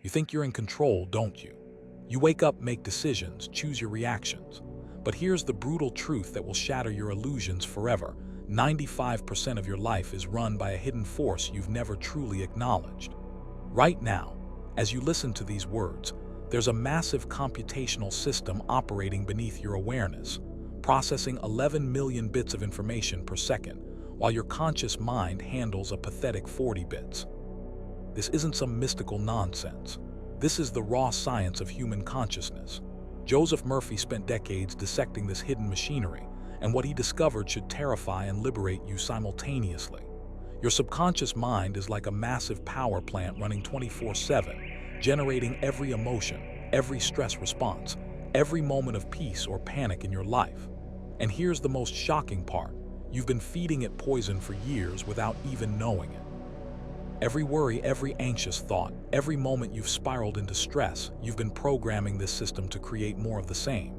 You think you're in control, don't you? You wake up, make decisions, choose your reactions. But here's the brutal truth that will shatter your illusions forever. 95% of your life is run by a hidden force you've never truly acknowledged. Right now, as you listen to these words, there's a massive computational system operating beneath your awareness, processing 11 million bits of information per second, while your conscious mind handles a pathetic 40 bits. This isn't some mystical nonsense. This is the raw science of human consciousness. Joseph Murphy spent decades dissecting this hidden machinery, and what he discovered should terrify and liberate you simultaneously. Your subconscious mind is like a massive power plant running 24/7, generating every emotion, every stress response, every moment of peace or panic in your life. And here's the most shocking part. You've been feeding it poison for years without even knowing it. Every worry, every anxious thought, every moment you've spiraled into stress, you've been programming this system to create more of the same.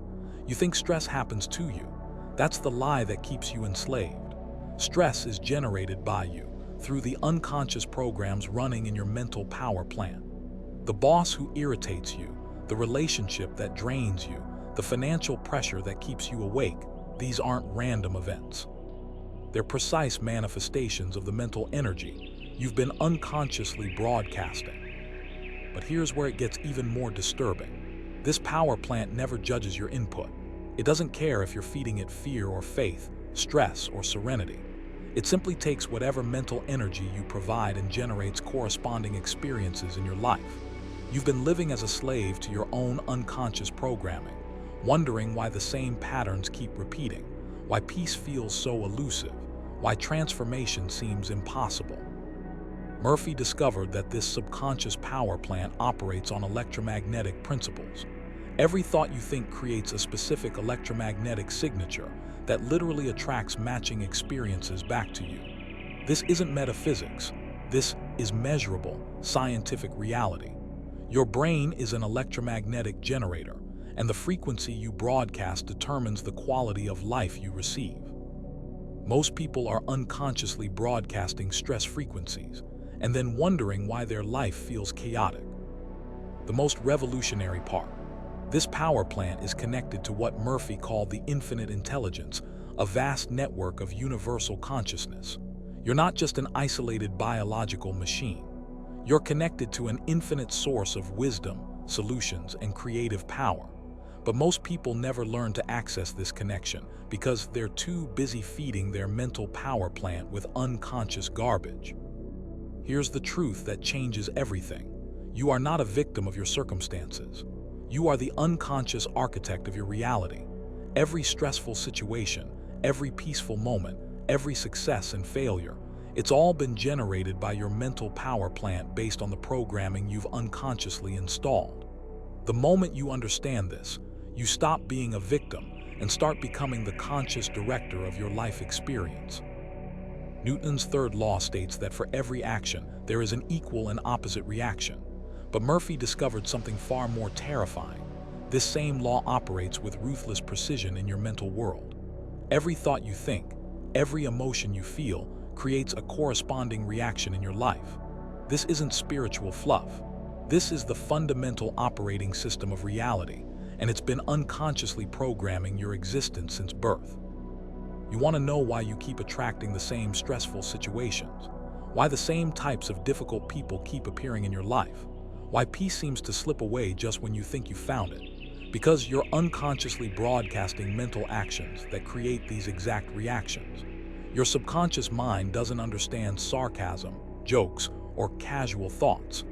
You think stress happens to you. That's the lie that keeps you enslaved. Stress is generated by you, through the unconscious programs running in your mental power plant. The boss who irritates you, the relationship that drains you, the financial pressure that keeps you awake, these aren't random events. They're precise manifestations of the mental energy you've been unconsciously broadcasting. But here's where it gets even more disturbing. This power plant never judges your input. It doesn't care if you're feeding it fear or faith, stress or serenity. It simply takes whatever mental energy you provide and generates corresponding experiences in your life. You've been living as a slave to your own unconscious programming, wondering why the same patterns keep repeating, why peace feels so elusive, why transformation seems impossible. Murphy discovered that this subconscious power plant operates on electromagnetic principles. Every thought you think creates a specific electromagnetic signature that literally attracts matching experiences back to you. This isn't metaphysics. This is measurable, scientific reality. Your brain is an electromagnetic generator, and the frequency you broadcast determines the quality of life you receive. Most people are unconsciously broadcasting stress frequencies, and then wondering why their life feels chaotic. The most revolutionary part: this power plant is connected to what Murphy called the infinite intelligence, a vast network of universal consciousness. You're not just an isolated biological machine. You're connected to an infinite source of wisdom, solutions, and creative power. But most people never learn to access this connection because they're too busy feeding their mental power plant with unconscious garbage. Here's the truth that changes everything. You are not a victim of your circumstances. You are the unconscious architect of your reality. Every stressful situation, every peaceful moment, every success and failure, it's all been generated by your mental power plant based on the programming you've unconsciously installed. The moment you understand this, you stop being a victim and start becoming the conscious director of your life experience. Newton's third law states that for every action, there is an equal and opposite reaction. But Murphy discovered something far more terrifying. This same law operates with ruthless precision in your mental world. Every thought you think, every emotion you feel, creates a corresponding reaction in your life. This isn't spiritual fluff. This is the fundamental operating system of reality, and it's been unconsciously programming your existence since birth. You want to know why you keep attracting the same stressful situations? Why the same types of difficult people keep appearing in your life? Why peace seems to slip away just when you think you found it? Because you're unconsciously broadcasting mental actions that create these exact reactions. Your subconscious mind doesn't understand sarcasm, jokes, or casual thoughts.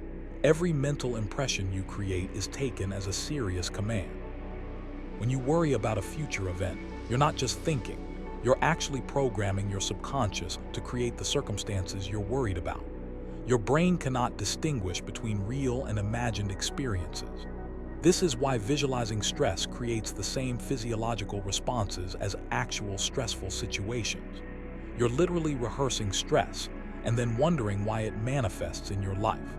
Every mental impression you create is taken as a serious command. When you worry about a future event, you're not just thinking, you're actually programming your subconscious to create the circumstances you're worried about. Your brain cannot distinguish between real and imagined experiences. This is why visualizing stress creates the same physiological responses as actual stressful situations. You're literally rehearsing stress and then wondering why it manifests in your life.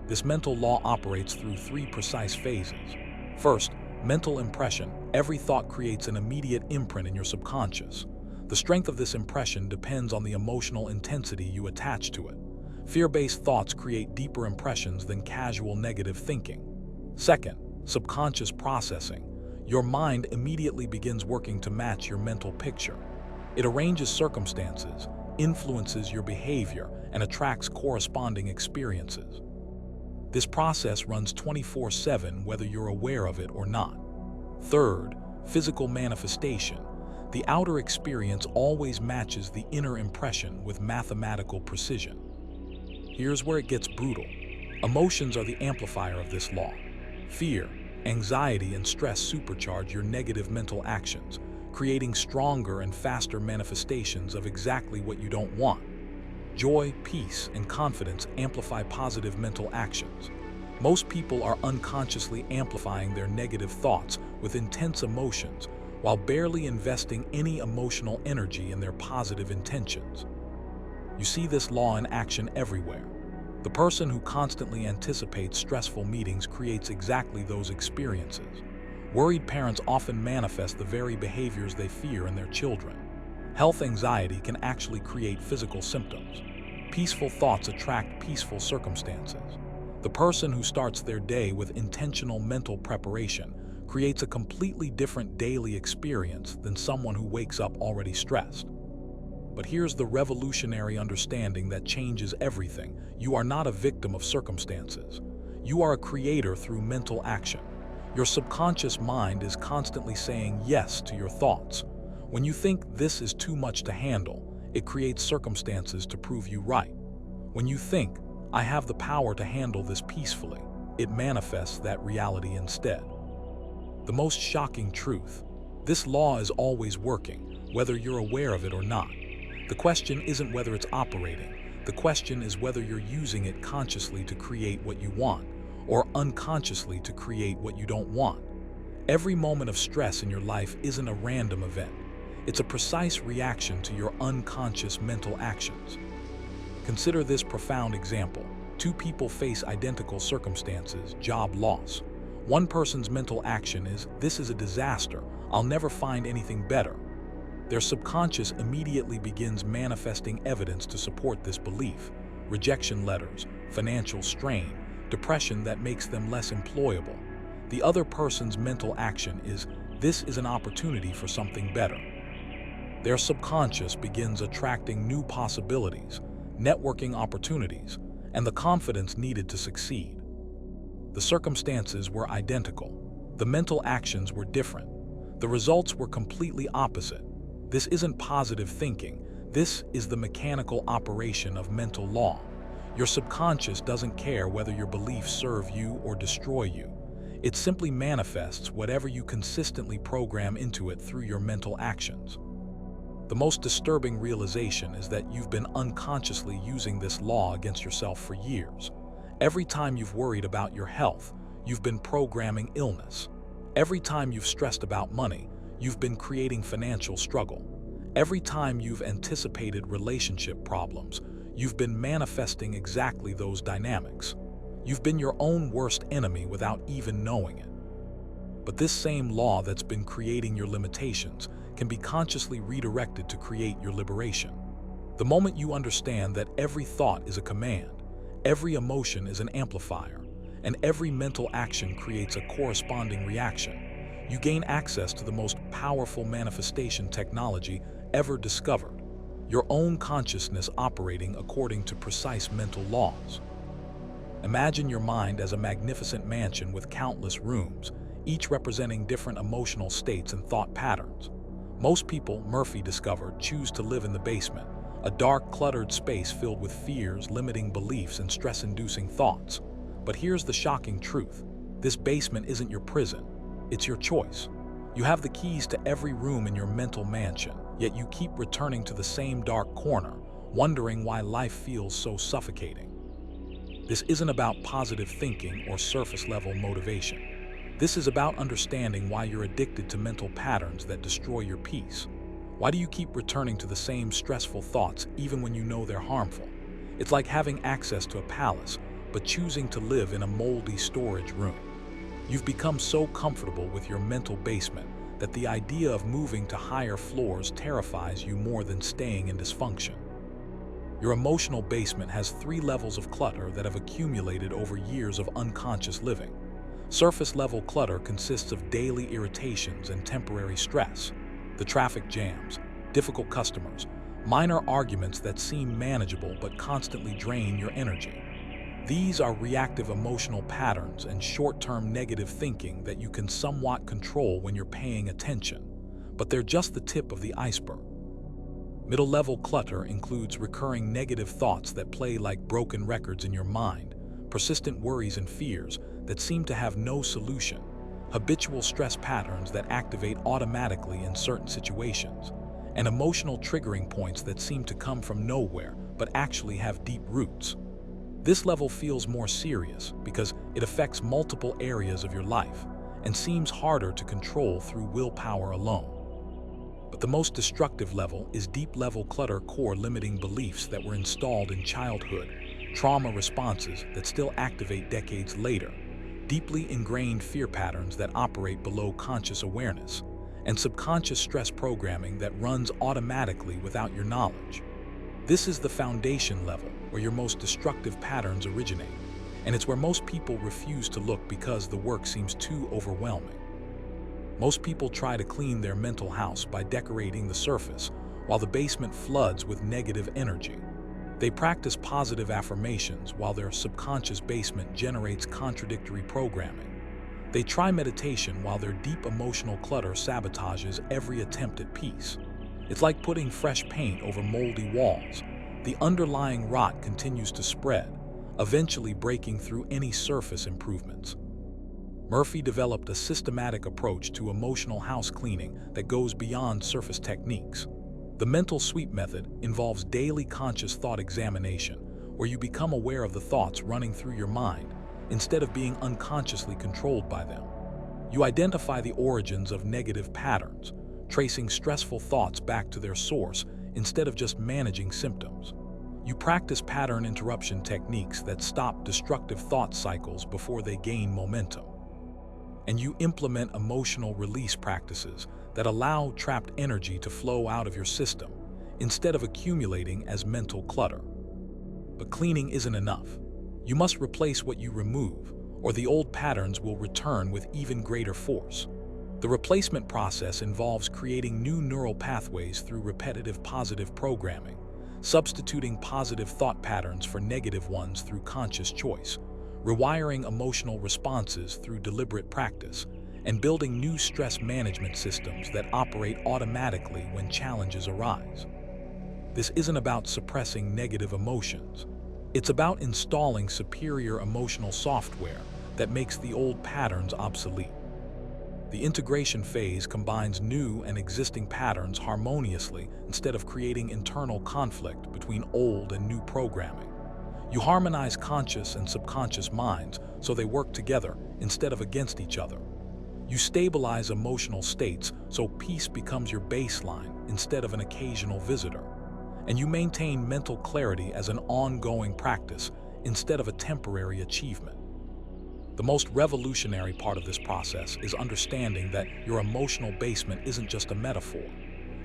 This mental law operates through three precise phases. First, mental impression. Every thought creates an immediate imprint in your subconscious. The strength of this impression depends on the emotional intensity you attach to it. Fear-based thoughts create deeper impressions than casual negative thinking. Second, subconscious processing. Your mind immediately begins working to match your mental picture. It arranges circumstances, influences your behavior, and attracts corresponding experiences. This process runs 24/7 whether you're aware of it or not. Third, physical manifestation. The outer experience always matches the inner impression with mathematical precision. Here's where it gets brutal. Emotions are the amplifier of this law. Fear, anxiety, and stress supercharge your negative mental actions, creating stronger and faster manifestations of exactly what you don't want. Joy, peace, and confidence amplify positive mental actions. Most people are unconsciously amplifying their negative thoughts with intense emotions while barely investing any emotional energy in their positive intentions. You see this law in action everywhere. The person who constantly anticipates stressful meetings creates exactly those experiences. Worried parents often manifest the very behaviors they fear in their children. Health anxiety can actually create physical symptoms. Peaceful thoughts attract peaceful circumstances. The person who starts their day with intentional mental preparation creates a completely different daily experience than someone who wakes up already stressed. But here's the revolutionary understanding that changes everything. You are not a victim of circumstances. You are a creator through mental action. Your subconscious mind is constantly saying yes to your thoughts. When you think this is too much to handle, it creates circumstances to prove you right. When you think, I have the power to handle this peacefully, it manifests that reality instead. The most shocking truth: this law is always working, whether you're aware of it or not. The question isn't whether it's operating. The question is whether you're using it consciously to create what you want, or unconsciously to create what you don't want. Every moment of stress in your life isn't a random event. It's a precise reaction to your unconscious mental actions. Consider this profound example. Two people face identical circumstances: job loss. One person's mental action is, "This is a disaster. I'll never find anything better." Their subconscious immediately begins manifesting evidence to support this belief: rejection letters, financial strain, depression that makes them less employable. The other person's mental action is, "This is an opportunity for something better." Their subconscious begins attracting new possibilities, networking opportunities, and the confidence needed to succeed. The circumstances were identical. The mental actions were different. The results were completely opposite. This isn't positive thinking. This is the mechanical operation of mental law. Your subconscious doesn't care whether your beliefs serve you or destroy you. It simply manifests whatever you consistently program into it through your mental actions. The most disturbing realization is that you've been unconsciously using this law against yourself for years. Every time you've worried about your health, you've been programming illness. Every time you've stressed about money, you've been creating financial struggle. Every time you've anticipated relationship problems, you've been manifesting exactly those dynamics. You've been your own worst enemy without even knowing it. But this same law that's been creating your limitations can be consciously redirected to create your liberation. The moment you understand that every thought is a command, every emotion is an amplifier, and every mental action creates a corresponding reaction, you gain access to the most powerful manifestation technology ever discovered: your own consciousness operating according to precise mental laws. Imagine your mind as a magnificent mansion with countless rooms, each representing different emotional states and thought patterns. Most people, Murphy discovered, choose to live in the basement, a dark, cluttered space filled with fears, limiting beliefs, and stress-inducing thoughts. But here's the shocking truth: this basement isn't your prison. It's your choice. You have the keys to every room in your mental mansion, yet you keep returning to the same dark corner, wondering why life feels so suffocating. This isn't about positive thinking or surface-level motivation. This is about understanding why you're addicted to mental patterns that destroy your peace. Why do you keep returning to the same stressful thoughts even when you know they're harmful? It's like having access to a palace, but choosing to live in a moldy storage room. You've become so comfortable with your mental basement that the idea of moving to higher floors terrifies you more than staying in dysfunction. Your emotional basement has 3 levels of clutter that have accumulated over years of unconscious living. Surface-level clutter consists of daily irritations and temporary stress. The traffic jams, difficult customers, minor arguments that seem manageable but constantly drain your energy. These are reactive emotional patterns and short-term negative thinking that you can somewhat control when you're paying attention, but they're just the tip of the iceberg. Middle-level clutter includes recurring negative thoughts that play like broken records in your mind, persistent worries and fears that seem to have no solution, habitual stress patterns that activate automatically in certain situations, and emotional triggering points that seem to come from nowhere but actually have deep roots. This level feels more serious because it affects multiple areas of your life and seems harder to control through willpower alone. But the most destructive level is deep-level clutter, core limiting beliefs that were installed in childhood, trauma responses that still activate decades later, deeply ingrained fear patterns that operate below conscious awareness, and subconscious stress programming that runs automatically without your knowledge. This is the foundation level where your most destructive patterns originate, and it's where most people refuse to look because the work seems too overwhelming. Most people try to clean their mental house by decorating the surface, while the basement floods with negative energy. They practice positive affirmations while their subconscious basement generates contradictory programming. They try meditation while their deep emotional clutter sabotages every attempt at peace. It's like putting fresh paint over moldy walls. The underlying rot continues to spread, eventually breaking through any surface improvements. Murphy developed a systematic approach to emotional house cleaning that goes beyond surface techniques. The mental sweep method involves daily conscious thought examination, where you become aware of the thoughts running through your mind instead of being unconsciously controlled by them. You identify the origins of negative patterns, tracing stressful thoughts back to their source instead of just managing symptoms. You practice pattern interruption techniques that stop destructive thought cycles before they gain momentum. And you implement emotional release practices that allow trapped energy to flow out of your system instead of accumulating as mental clutter. But cleaning isn't enough. You must replace what you remove, or the old patterns will return with even greater force. The replacement process involves creating new neural pathways through repetitive positive programming, substituting positive thought patterns for negative ones through conscious choice, rewiring emotional responses through deliberate practice, and building new stress management systems that operate automatically when challenges arise. This isn't about suppressing negative emotions. It's about installing superior emotional software that makes the old patterns obsolete. The integration phase combines new and existing patterns harmoniously instead of creating internal conflict between old and new programming. You harmonize conscious and subconscious minds so they work together instead of against each other. You stabilize emotional states so peace becomes your baseline instead of an occasional visitor. And you maintain mental clarity as an ongoing practice instead of a temporary achievement. The most revolutionary part of this process is understanding that your emotional basement isn't just a metaphor.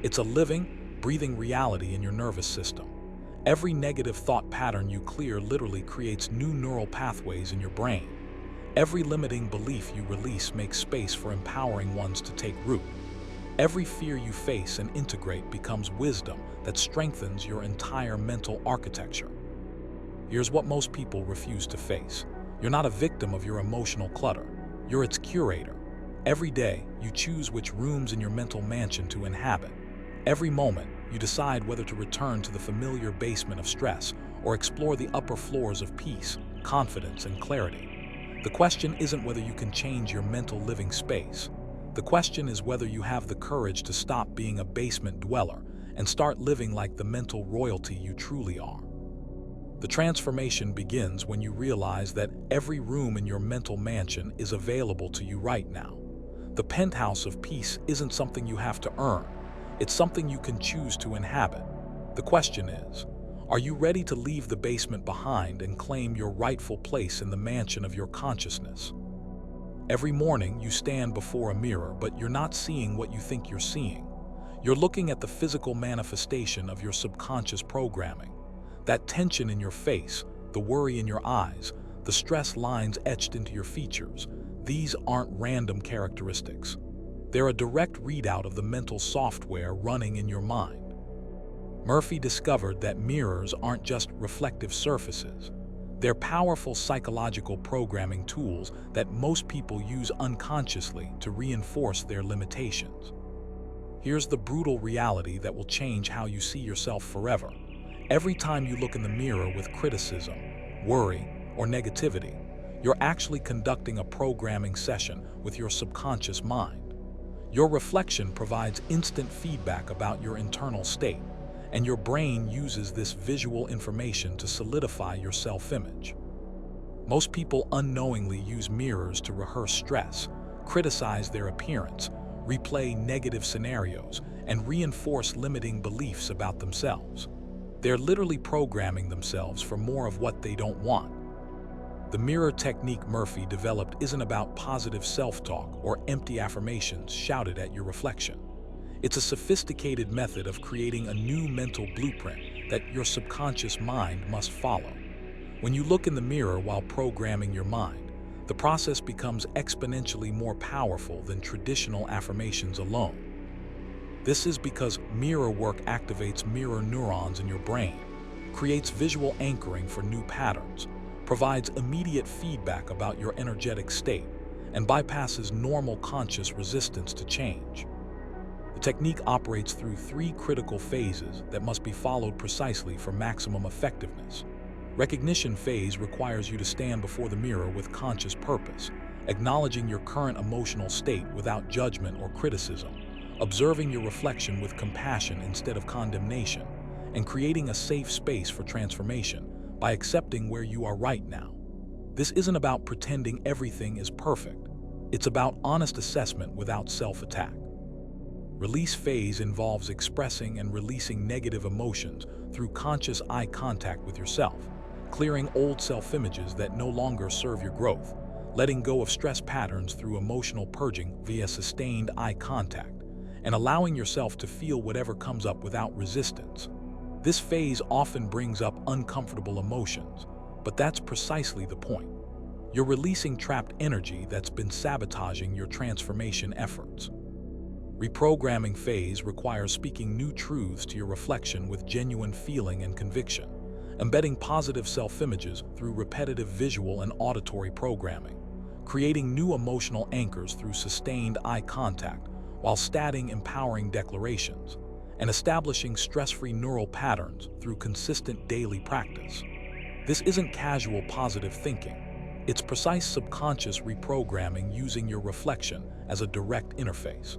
It's a living, breathing reality in your nervous system. Every negative thought pattern you clear literally creates new neural pathways in your brain. Every limiting belief you release makes space for empowering ones to take root. Every fear you face and integrate becomes wisdom that strengthens your entire mental architecture. Here's what most people refuse to face. You're not a victim of your emotional clutter. You're its curator. Every day, you choose which rooms in your mental mansion to inhabit. Every moment, you decide whether to return to the familiar basement of stress or explore the upper floors of peace, confidence, and clarity. The question isn't whether you can change your mental living space. The question is whether you have the courage to stop being a basement dweller and start living like the mental royalty you truly are. The transformation begins when you realize that every room in your mental mansion is available to you right now. The penthouse of peace isn't something you have to earn. It's something you can choose to inhabit. The question is, are you ready to leave the basement behind and claim your rightful place in the mansion of your consciousness? Every morning you stand before a mirror, but you're not seeing what you think you're seeing. You're looking at the physical manifestation of your subconscious programming. That tension in your face, the worry in your eyes, the stress lines etched into your features, these aren't random characteristics. They're a direct readout of the mental software running in your mind. Murphy discovered that mirrors aren't just reflective surfaces. They're powerful psychological programming tools that most people use unconsciously to reinforce their limitations. Here's the brutal reality that will change how you see yourself forever. Every time you look in the mirror with criticism, worry, or negativity, you're actually conducting a programming session with your subconscious mind. Your reflection provides instant feedback about your internal state, and your brain uses this visual information to solidify your self-image. Most people unknowingly use mirrors to rehearse stress, criticize their appearance, replay negative scenarios, and reinforce limiting beliefs about themselves. They're literally programming themselves for more of what they don't want. The mirror technique Murphy developed isn't about positive self-talk or empty affirmations shouted at your reflection. It's a sophisticated method of creating a new mental blueprint that your subconscious mind must follow. When you look in the mirror while programming your mind, the process becomes exponentially more powerful than traditional affirmations alone. This is because mirror work activates mirror neurons in your brain, creates visual anchoring for new patterns, provides immediate feedback about your energetic state, and bypasses normal conscious resistance to change. The technique operates through 3 critical phases that must be followed precisely for maximum effectiveness. Recognition phase requires you to stand before the mirror with conscious purpose, acknowledging your current emotional state without judgment or criticism, observing your reflection with compassion instead of condemnation, and creating a safe space for transformation by accepting where you are right now. This isn't about pretending everything is perfect. It's about honest assessment without self-attack. Release phase involves expressing and releasing negative emotions through conscious eye contact with yourself, clearing old self-images that no longer serve your growth, letting go of stress patterns through emotional purging via sustained eye contact, and allowing yourself to feel whatever comes up without resistance. This phase often brings up uncomfortable emotions, but that's precisely the point. You're releasing trapped energy that's been sabotaging your transformation efforts. Reprogramming phase requires speaking new truths to your reflection with genuine feeling and conviction, embedding positive self-images through repetitive visual and auditory programming, creating new emotional anchors through sustained eye contact while stating empowering declarations, and establishing stress-free neural patterns through consistent daily practice. This isn't casual positive thinking. It's precise subconscious reprogramming using your reflection as a direct interface.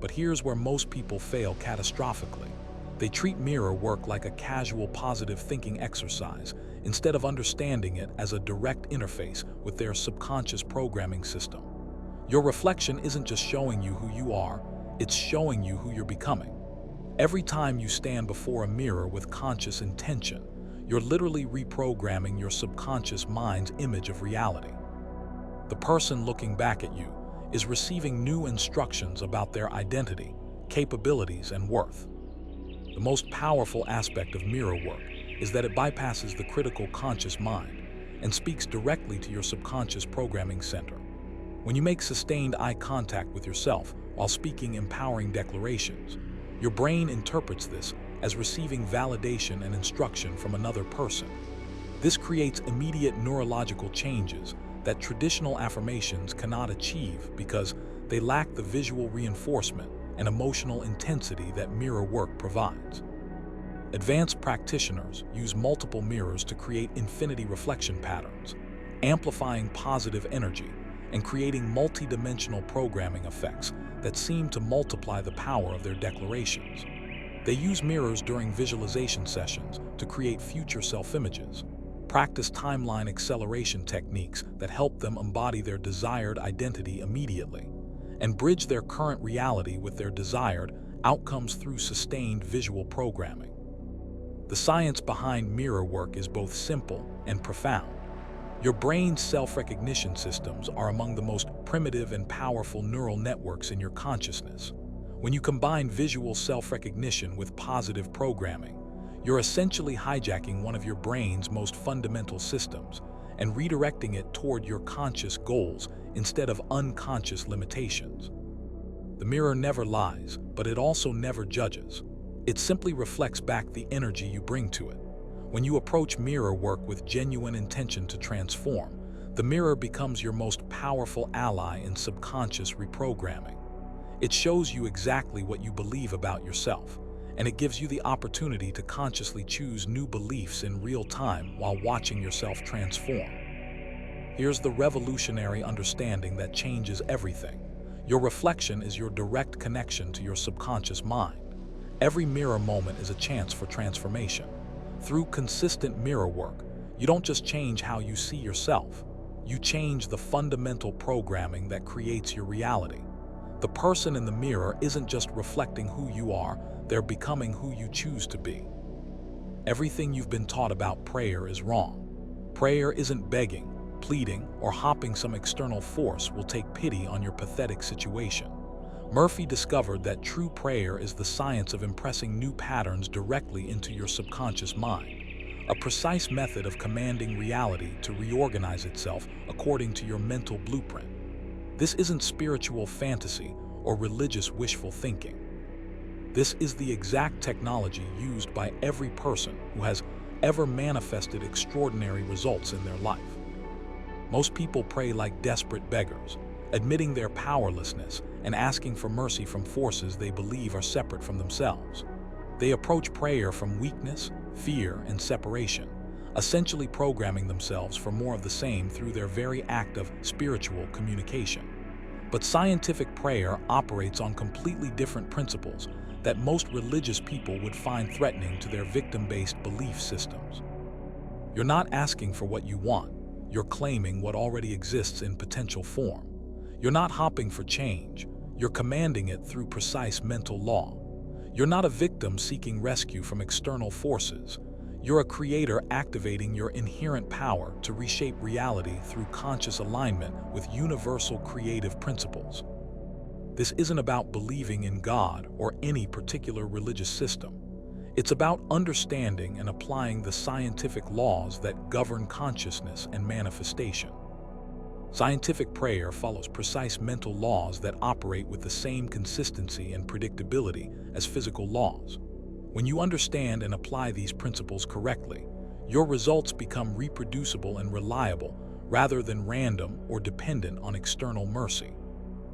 But here's where most people fail catastrophically. They treat mirror work like a casual positive thinking exercise instead of understanding it as a direct interface with their subconscious programming system. Your reflection isn't just showing you who you are, it's showing you who you're becoming. Every time you stand before a mirror with conscious intention, you're literally reprogramming your subconscious mind's image of reality. The person looking back at you is receiving new instructions about their identity, capabilities, and worth. The most powerful aspect of mirror work is that it bypasses the critical conscious mind and speaks directly to your subconscious programming center. When you make sustained eye contact with yourself while speaking empowering declarations, your brain interprets this as receiving validation and instruction from another person. This creates immediate neurological changes that traditional affirmations cannot achieve because they lack the visual reinforcement and emotional intensity that mirror work provides. Advanced practitioners use multiple mirrors to create infinity reflection patterns, amplifying positive energy and creating multi-dimensional programming effects that seem to multiply the power of their declarations. They use mirrors during visualization sessions to create future self-images, practice timeline acceleration techniques that help them embody their desired identity immediately, and bridge their current reality with their desired outcomes through sustained visual programming. The science behind mirror work is both simple and profound. Your brain's self-recognition systems are among the most primitive and powerful neural networks in your consciousness. When you combine visual self-recognition with positive programming, You're essentially hijacking one of your brain's most fundamental systems and redirecting it toward your conscious goals instead of unconscious limitations. The mirror never lies, but it also never judges. It simply reflects back the energy you bring to it. When you approach mirror work with genuine intention to transform, the mirror becomes your most powerful ally in subconscious reprogramming. It shows you exactly what you believe about yourself, and it gives you the opportunity to consciously choose new beliefs in real time while watching yourself transform. Here's the revolutionary understanding that changes everything. Your reflection is your direct connection to your subconscious mind. Every mirror moment is a chance for transformation. Through consistent mirror work, you don't just change how you see yourself, you change the fundamental programming that creates your reality. The person in the mirror isn't just reflecting who you are, they're becoming who you choose to be. Everything you've been taught about prayer is wrong. Prayer isn't begging, pleading, or hoping some external force will take pity on your pathetic situation. Murphy discovered that true prayer is the science of impressing new patterns directly into your subconscious mind, a precise method of commanding reality to reorganize itself according to your mental blueprint. This isn't spiritual fantasy or religious wishful thinking. This is the exact technology used by every person who has ever manifested extraordinary results in their life. Most people pray like desperate beggars, admitting their powerlessness and asking for mercy from forces they believe are separate from themselves. They approach prayer from weakness, fear, and separation, essentially programming themselves for more of the same through their very act of spiritual communication. But scientific prayer operates on completely different principles that most religious people would find threatening to their victim-based belief systems. You're not asking for what you want, you're claiming what already exists in potential form. You're not hopping for change, you're commanding it through precise mental law. You're not a victim seeking rescue from external forces. You're a creator activating your inherent power to reshape reality through conscious alignment with universal creative principles. This isn't about believing in God or any particular religious system. It's about understanding and applying the scientific laws that govern consciousness and manifestation. Scientific prayer follows precise mental laws that operate with the same consistency and predictability as physical laws. When you understand and apply these principles correctly, your results become reproducible and reliable rather than random or dependent on external mercy.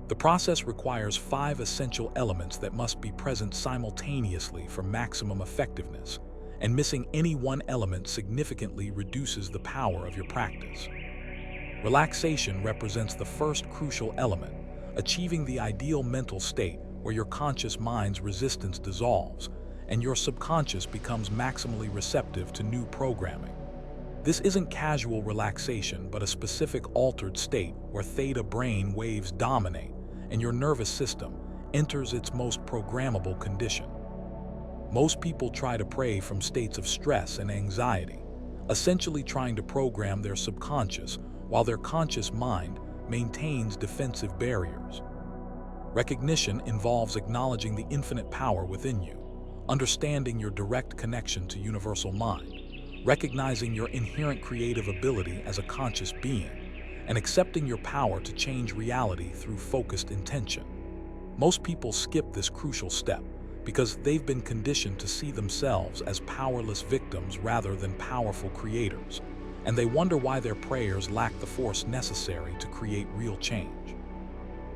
The process requires 5 essential elements that must be present simultaneously for maximum effectiveness, and missing any one element significantly reduces the power of your practice. Relaxation represents the first crucial element, achieving the ideal mental state where your conscious mind's resistance dissolves and your subconscious becomes maximally receptive to new programming. This isn't casual relaxation, but a specific altered state where theta brain waves dominate and your nervous system enters its most programmable condition. Most people try to pray from states of stress and anxiety, essentially trying to program their subconscious while their conscious mind maintains defensive barriers. Recognition involves acknowledging the infinite power within you, understanding your direct connection to universal mind, recognizing your inherent creative ability as a conscious being, and accepting your power to change reality through focused intention. Most people skip this crucial step because they've been conditioned to see themselves as powerless victims rather than powerful creators, and they wonder why their prayers lack the force necessary to create real change.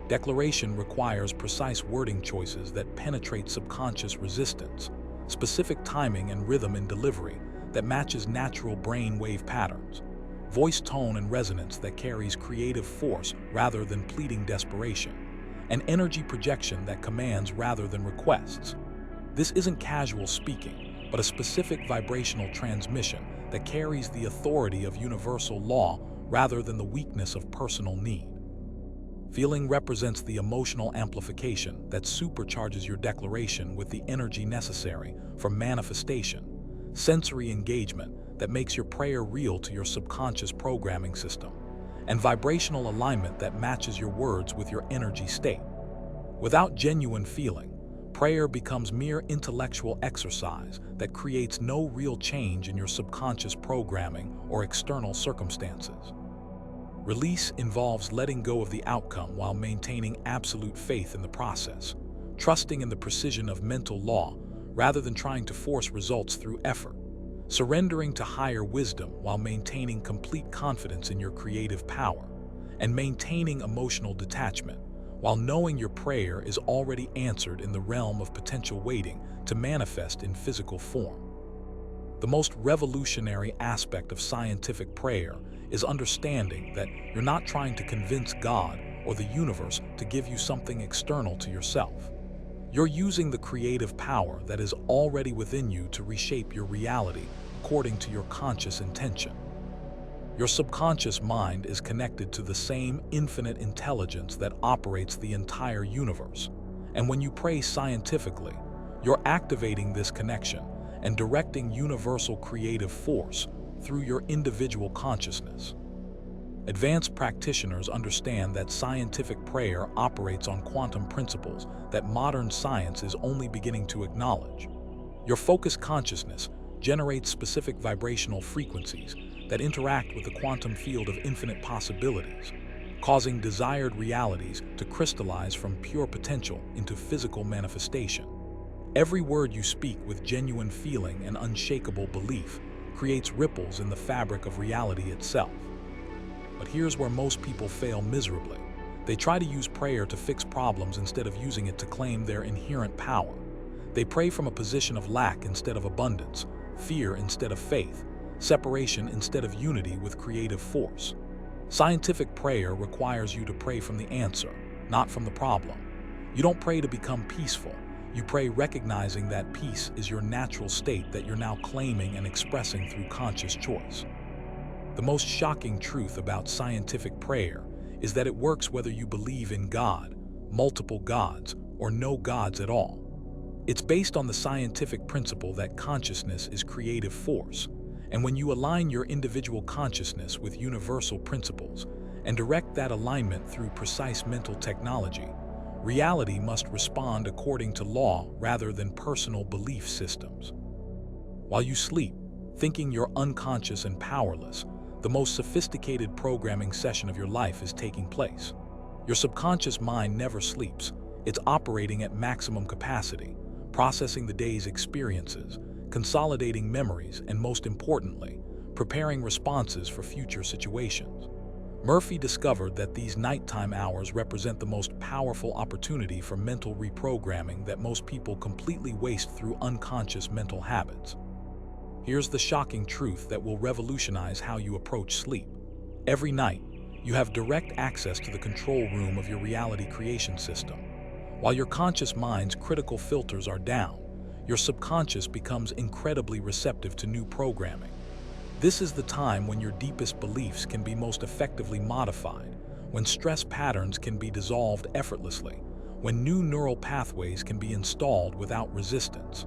Declaration requires precise wording choices that penetrate subconscious resistance, specific timing and rhythm in delivery that matches natural brain wave patterns, voice tone and resonance that carries creative force rather than pleading desperation, and energy projection that commands rather than requests. This isn't casual speaking, but a specific vibrational transmission that carries the authority of universal law rather than the weakness of personal need. Feeling represents the emotional amplification that supercharges your declaration with the energy necessary for manifestation, sensory engagement that makes your prayer real to your subconscious programming system, and vibrational alignment that matches your words with your energy state. Without genuine feeling, prayer becomes mere intellectual exercise that creates no real change in your subconscious programming or external circumstances. Release involves letting go of the outcome while maintaining absolute faith in the process, trusting in the precision of mental law rather than trying to force results through effort, surrendering to higher wisdom while maintaining complete confidence in your creative power, and maintaining emotional detachment while knowing your prayer is already answered in the realm of potential waiting to manifest in physical form. The most revolutionary aspect of scientific prayer is understanding that you're not trying to convince God or the universe to give you something external to yourself. You're using the creative power that is already within you to reshape your reality according to your conscious intention. Your subconscious mind is connected to the same infinite intelligence that operates the entire universe. And when you pray scientifically, you're activating this connection and directing universal creative force through your individual consciousness. Advanced practitioners understand that scientific prayer operates on quantum principles that modern science is only beginning to acknowledge. Your focused consciousness generates specific vibrational frequencies that interact with the quantum field of infinite possibilities, causing desired realities to crystallize from pure potential into physical manifestation. Every word you speak with genuine feeling and unshakable belief creates ripples in the fabric of reality itself. But here's where most people fail miserably. They try to use prayer to fix problems instead of using it to claim their inherent power. They pray from a position of lack instead of abundance, fear instead of faith, separation instead of unity with creative force. Scientific prayer requires you to pray from the answer, not from the problem. You don't pray to become peaceful. You pray recognizing that peace is your natural state that you're now claiming and expressing through conscious choice. The most shocking truth about scientific prayer is that it works whether you believe in God, multiple gods, or no gods at all. It's based on the scientific principle that consciousness is creative force, and when you align your individual consciousness with universal principles and direct that alignment through precise mental technology, reality must respond according to law rather than personal belief systems. While you sleep, thinking you're unconscious and powerless, the most sophisticated programming session of your life is taking place. Your subconscious mind never sleeps. It's operating at maximum capacity, processing the day's experiences, consolidating memories, and most importantly, preparing responses for future situations. Murphy discovered that these nighttime hours represent the most powerful opportunity for mental reprogramming that most people completely waste through unconscious mental habits. Here's the shocking truth that will revolutionize how you approach sleep. Every night, you have direct access to the control room of your reality creation system. While your conscious mind's critical filters are down, your subconscious becomes incredibly receptive to new programming. This is the time when your deepest beliefs can be most effectively modified, when stress patterns can be dissolved effortlessly, when new neural pathways can be installed without resistance.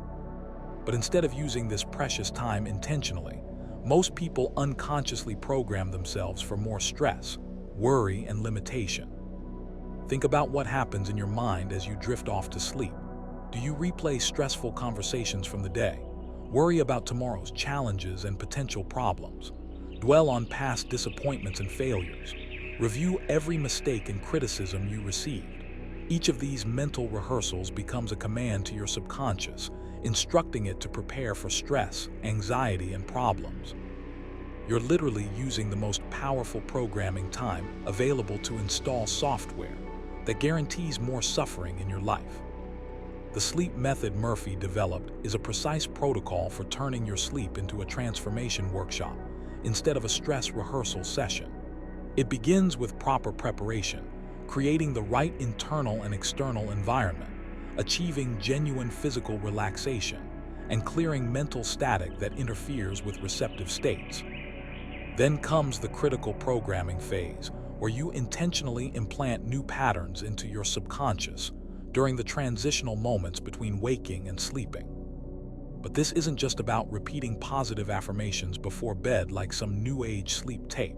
But instead of using this precious time intentionally, most people unconsciously program themselves for more stress, worry, and limitation. Think about what happens in your mind as you drift off to sleep. Do you replay stressful conversations from the day? Worry about tomorrow's challenges and potential problems? Dwell on past disappointments and failures? Review every mistake and criticism you received? Each of these mental rehearsals becomes a command to your subconscious, instructing it to prepare for stress, anxiety, and problems. You're literally using the most powerful programming time available to install software that guarantees more suffering in your life. The sleep method Murphy developed is a precise protocol for turning your sleep into a transformation workshop instead of a stress rehearsal session. It begins with proper preparation, creating the right internal and external environment, achieving genuine physical relaxation, and clearing mental static that interferes with receptive states. Then comes the critical programming phase, where you intentionally implant new patterns into your subconscious during the transitional moments between waking and sleeping. But this isn't just about repeating positive affirmations before bed like some new age sleep tape.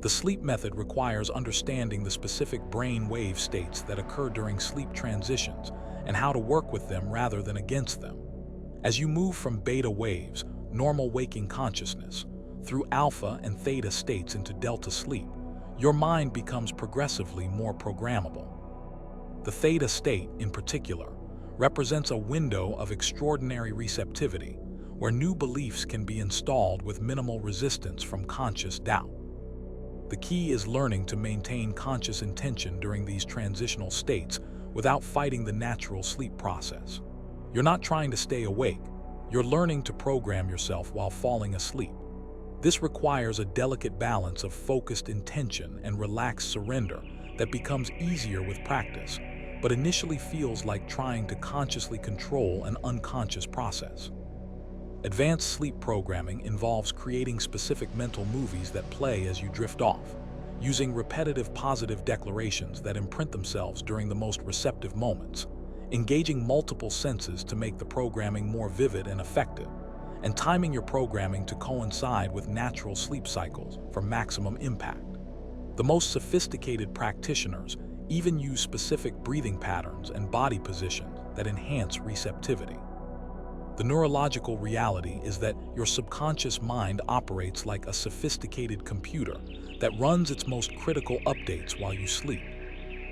The sleep method requires understanding the specific brain wave states that occur during sleep transitions and how to work with them rather than against them. As you move from beta waves, normal waking consciousness, through alpha and theta states into delta sleep, your mind becomes progressively more programmable. The theta state, in particular, represents a window of extraordinary receptivity, where new beliefs can be installed with minimal resistance from conscious doubt. The key is learning to maintain conscious intention during these transitional states without fighting the natural sleep process. You're not trying to stay awake, you're learning to program yourself while falling asleep. This requires a delicate balance of focused intention and relaxed surrender that becomes easier with practice, but initially feels like trying to consciously control an unconscious process. Advanced sleep programming involves creating specific mental movies that play as you drift off, using repetitive positive declarations that imprint themselves during the most receptive moments, engaging multiple senses to make the programming more vivid and effective, and timing your programming to coincide with natural sleep cycles for maximum impact. The most sophisticated practitioners even use specific breathing patterns and body positions that enhance receptivity. The neurological reality is that your subconscious mind operates like a sophisticated computer that runs its most critical updates while you sleep.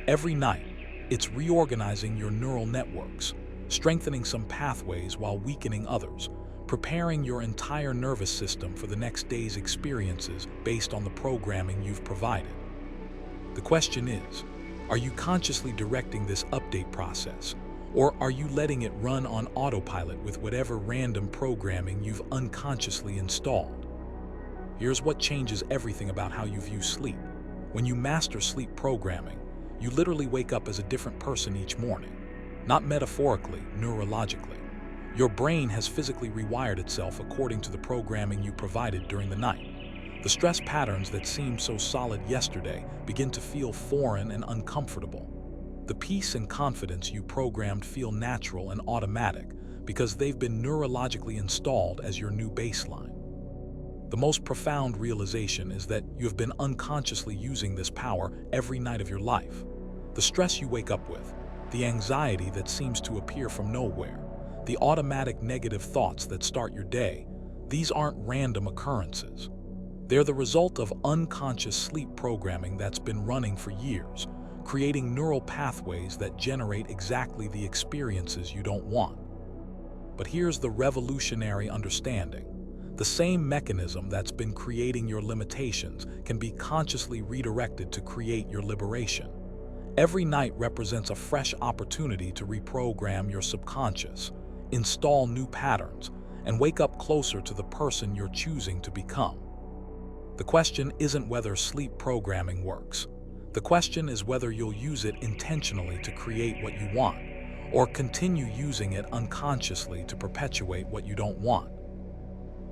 Every night, it's reorganizing your neural networks, strengthening some pathways while weakening others, preparing your entire nervous system for the next day's experiences based on the programming you've provided. The question is, are you consciously directing this update process, or are you letting it run on autopilot with whatever random programming you've unconsciously installed? Here's what changes everything about how you view sleep. When you master sleep programming, you literally wake up as a different person each morning. Not metaphorically, neurologically. Your brain has physically rewired itself according to the programming you provided during the night. The stress patterns that seemed so solid yesterday begin to feel foreign and uncomfortable. The peace and confidence you programmed feel natural and automatic because they've been neurologically installed as your new baseline. The most profound realization is that you have been unconsciously using this power every night of your life. The stress you wake up with, the anxiety that seems to appear from nowhere, the automatic negative thoughts that start your day, these aren't random occurrences. They're the result of unconscious sleep programming that's been running for years, creating neural pathways that generate exactly the experiences you don't want. But here's the revolutionary understanding. The same mechanism that's been creating your limitations can be consciously redirected to create your liberation. Every night represents a fresh opportunity to reprogram your subconscious, install new patterns, and wake up closer to the person you're choosing to become. The question isn't whether sleep programming works. The question is whether you'll use it intentionally to create what you want, or continue using it unconsciously to perpetuate what you don't want.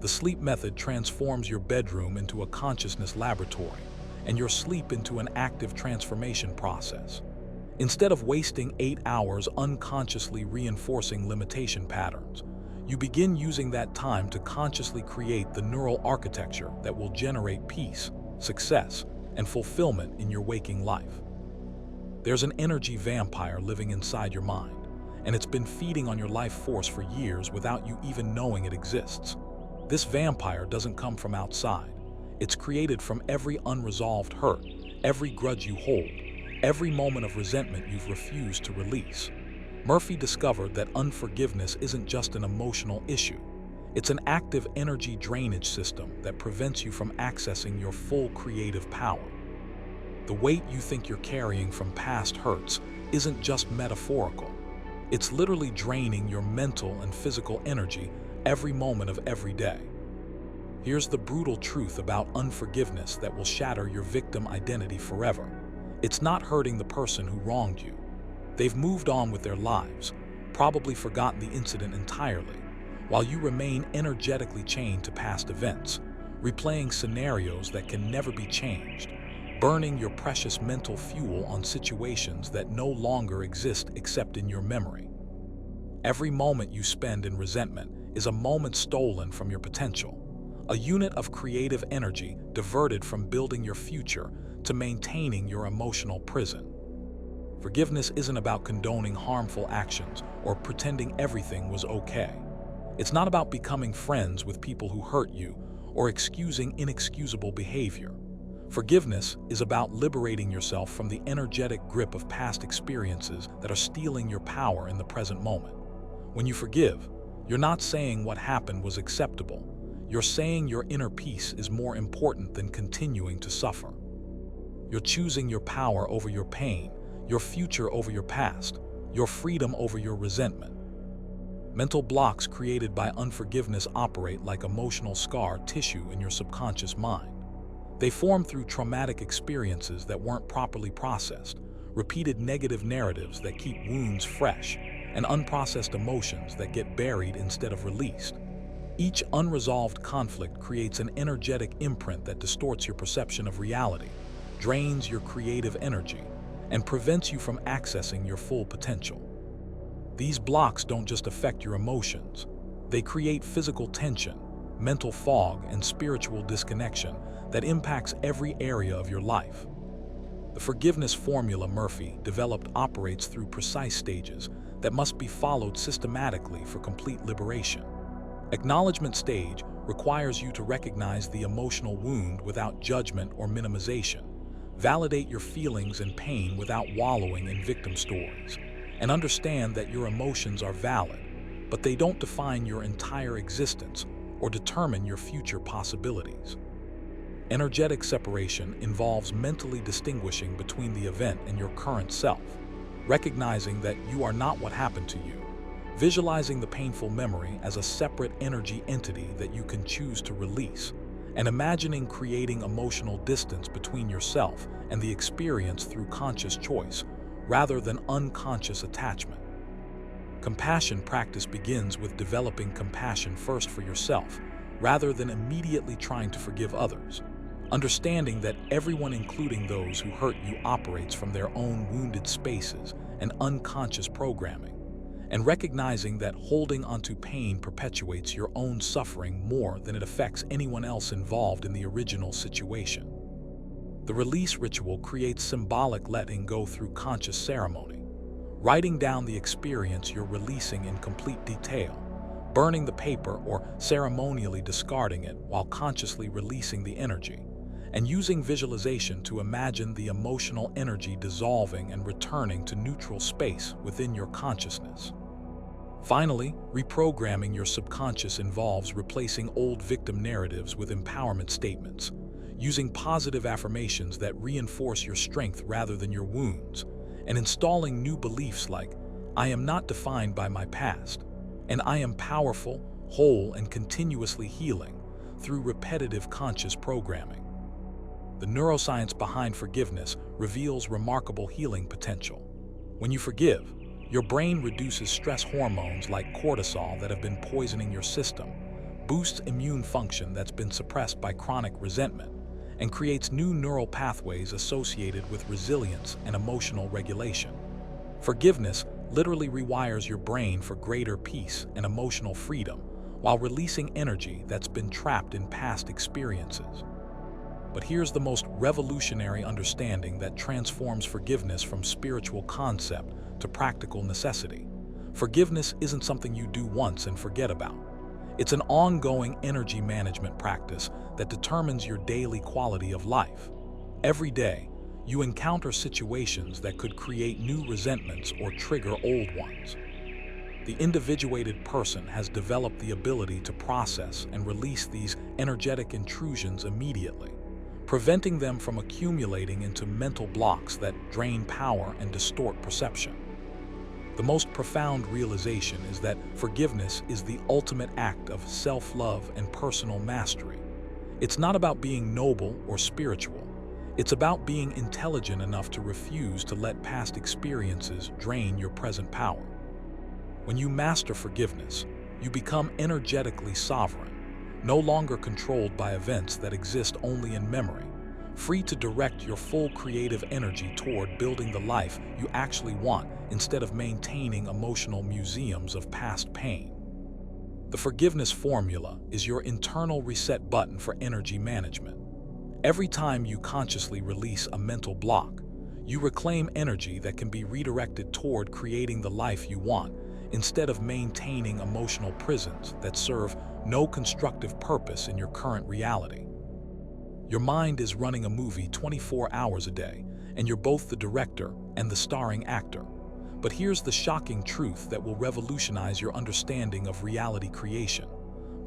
The sleep method transforms your bedroom into a consciousness laboratory, and your sleep into an active transformation process. Instead of wasting 8 hours unconsciously reinforcing limitation patterns, you begin using that time to consciously create the neural architecture that will generate peace, success, and fulfillment in your waking life. There's an energy vampire living inside your mind, and it's been feeding on your life force for years without you even knowing it exists. This vampire doesn't come from outside. It's created from every unresolved hurt, every grudge you hold, every moment of resentment you've refused to release. Murphy discovered that unforgiveness isn't just an emotional issue. It's an active energy drainage system that prevents you from accessing your full creative power. The weight you think you're carrying from past hurts isn't just metaphorical. It's literally draining your mental and physical energy every moment of every day. Here's the brutal truth about unforgiveness that will shatter your victim identity forever. It's not hurting the person who wronged you. They've moved on with their lives, probably forgotten the incident entirely, while you remain energetically chained to past events, replaying scenarios that can never be changed, burning your precious mental fuel on situations that no longer exist except in your memory. Every moment you spend in resentment is a moment stolen from your potential, a unit of creative energy diverted from building your future to maintaining your emotional prison. Forgiveness isn't about condoning harmful actions or pretending everything was okay. It's not about becoming friends with people who hurt you or excusing inexcusable behavior. Forgiveness is about liberating yourself from the energetic grip of past experiences that are stealing your power in the present moment. When you forgive, you're not saying what happened was acceptable. You're saying your inner peace is more important than continuing to suffer. You're choosing your power over your pain, your future over your past, your freedom over your resentment. Mental blocks created by unforgiveness operate like emotional scar tissue in your subconscious mind. They form through traumatic experiences that weren't properly processed, repeated negative narratives that keep wounds fresh, and unprocessed emotions that get buried instead of released. Each unresolved conflict creates an energetic imprint that distorts your perception of reality, drains your creative energy, and prevents you from accessing your full potential. These blocks don't just affect your emotions. They create physical tension, mental fog, and spiritual disconnection that impacts every area of your life. The forgiveness formula Murphy developed operates through precise stages that must be followed systematically for complete liberation. Acknowledgement stage requires you to recognize the emotional wound without judgment or minimization, validate your feelings and pain without wallowing in victim stories, and understand that your emotions are valid, but they don't define your entire existence or determine your future possibilities. Energetic separation involves mentally distinguishing between the event and your current self, recognizing that you are not what happened to you, visualizing the painful memory as a separate energy entity that you can choose to release, and imagining creating emotional distance between yourself and the experience through conscious choice, rather than unconscious attachment. Compassion practice begins with developing compassion first for yourself, rather than immediately trying to forgive others. Understanding that everyone, including those who hurt you, operates from their own wounded spaces and unconscious programming, and recognizing that holding onto pain perpetuates your own suffering more than it affects anyone else involved in the original situation. The release ritual creates symbolic letting go through conscious ceremony, writing down the experience you're releasing in complete detail, burning the paper or ceremonially discarding it while consciously releasing the energy, and using visualization to imagine the emotional energy dissolving and returning to neutral space within your consciousness. Finally, reprogramming your subconscious involves replacing old victim narratives with empowerment statements, using positive affirmations that reinforce your strength rather than your wounds, and installing new beliefs like, "I am not defined by my past," and "I am powerful, whole, and continuously healing," through repetitive conscious programming. The neuroscience behind forgiveness reveals remarkable healing potential. When you forgive, your brain reduces stress hormones like cortisol that have been poisoning your system, boosts immune function that's been suppressed by chronic resentment, and creates new neural pathways associated with resilience and emotional regulation. Forgiveness literally rewires your brain for greater peace and emotional freedom while releasing energy that's been trapped in past experiences. But here's the most revolutionary understanding that transforms forgiveness from spiritual concept to practical necessity. Forgiveness isn't something you do once and forget about. It's an ongoing energy management practice that determines your daily quality of life. Every day, you encounter situations that could create new resentments or trigger old ones. The individuated person has developed the ability to process and release these energetic intrusions immediately, preventing them from accumulating into mental blocks that drain power and distort perception. The most profound realization is that forgiveness is the ultimate act of self-love and personal mastery. It's not about being noble or spiritual. It's about being intelligent enough to refuse to let past experiences drain your present power. When you master forgiveness, you become energetically sovereign, no longer controlled by events that exist only in memory, free to direct your full creative energy toward building the life you actually want instead of maintaining emotional museums of past pain. The forgiveness formula is your internal reset button for energy management. Every time you consciously release a mental block, You reclaim energy that can be redirected toward creating the life you want, instead of maintaining emotional prisons that serve no constructive purpose in your current reality. Your mind is running a movie 24 hours a day, and you're both the director and the starring actor. But here's the shocking truth that will revolutionize your understanding of reality creation.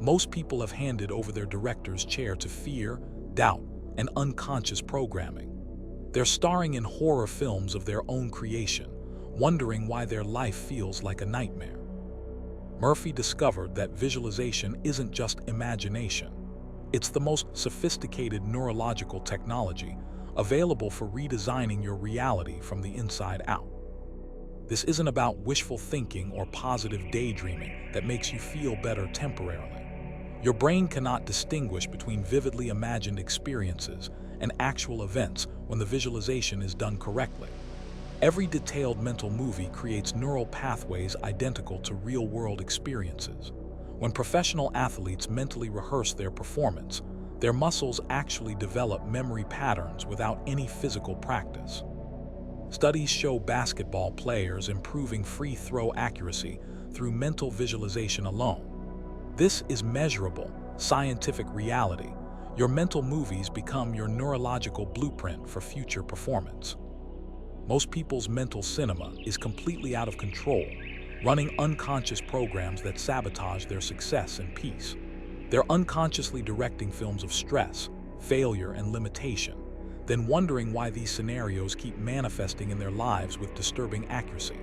Most people have handed over their director's chair to fear, doubt, and unconscious programming. They're starring in horror films of their own creation, wondering why their life feels like a nightmare. Murphy discovered that visualization isn't just imagination. It's the most sophisticated neurological technology available for redesigning your reality from the inside out. This isn't about wishful thinking or positive daydreaming that makes you feel better temporarily. Your brain cannot distinguish between vividly imagined experiences and actual events when the visualization is done correctly. Every detailed mental movie creates neural pathways identical to real-world experiences. When professional athletes mentally rehearse their performance, their muscles actually develop memory patterns without any physical practice. Studies show basketball players improving free throw accuracy through mental visualization alone. This is measurable, scientific reality. Your mental movies become your neurological blueprint for future performance. Most people's mental cinema is completely out of control, running unconscious programs that sabotage their success and peace. They're unconsciously directing films of stress, failure, and limitation, then wondering why these scenarios keep manifesting in their lives with disturbing accuracy.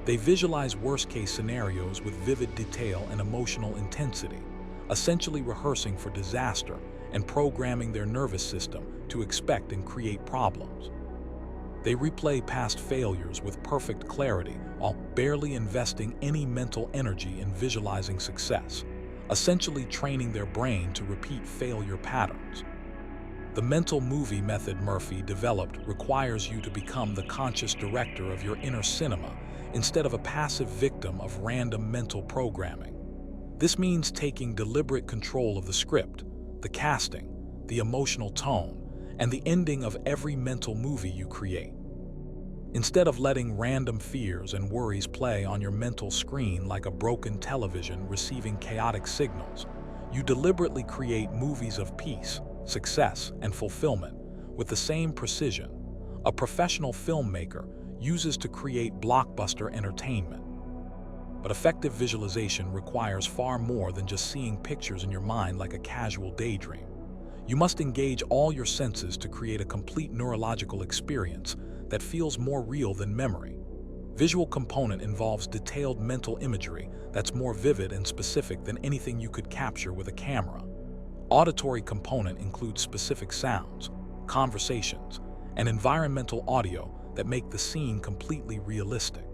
They visualize worst-case scenarios with vivid detail and emotional intensity, essentially rehearsing for disaster and programming their nervous system to expect and create problems. They replay past failures with perfect clarity while barely investing any mental energy in visualizing success, essentially training their brain to repeat failure patterns. The mental movie method Murphy developed requires you to become the conscious director of your inner cinema instead of a passive victim of random mental programming. This means taking deliberate control of the script, the casting, the emotional tone, and the ending of every mental movie you create. Instead of letting random fears and worries play on your mental screen like a broken television receiving chaotic signals, you deliberately create movies of peace, success, and fulfillment with the same precision a professional filmmaker uses to create blockbuster entertainment. But effective visualization requires far more than just seeing pictures in your mind like a casual daydream. You must engage all your senses to create a complete neurological experience that feels more real than memory. Visual component involves detailed mental imagery that's more vivid and specific than anything you could capture with a camera. Auditory component includes specific sounds, conversations, and environmental audio that make the scene completely realistic.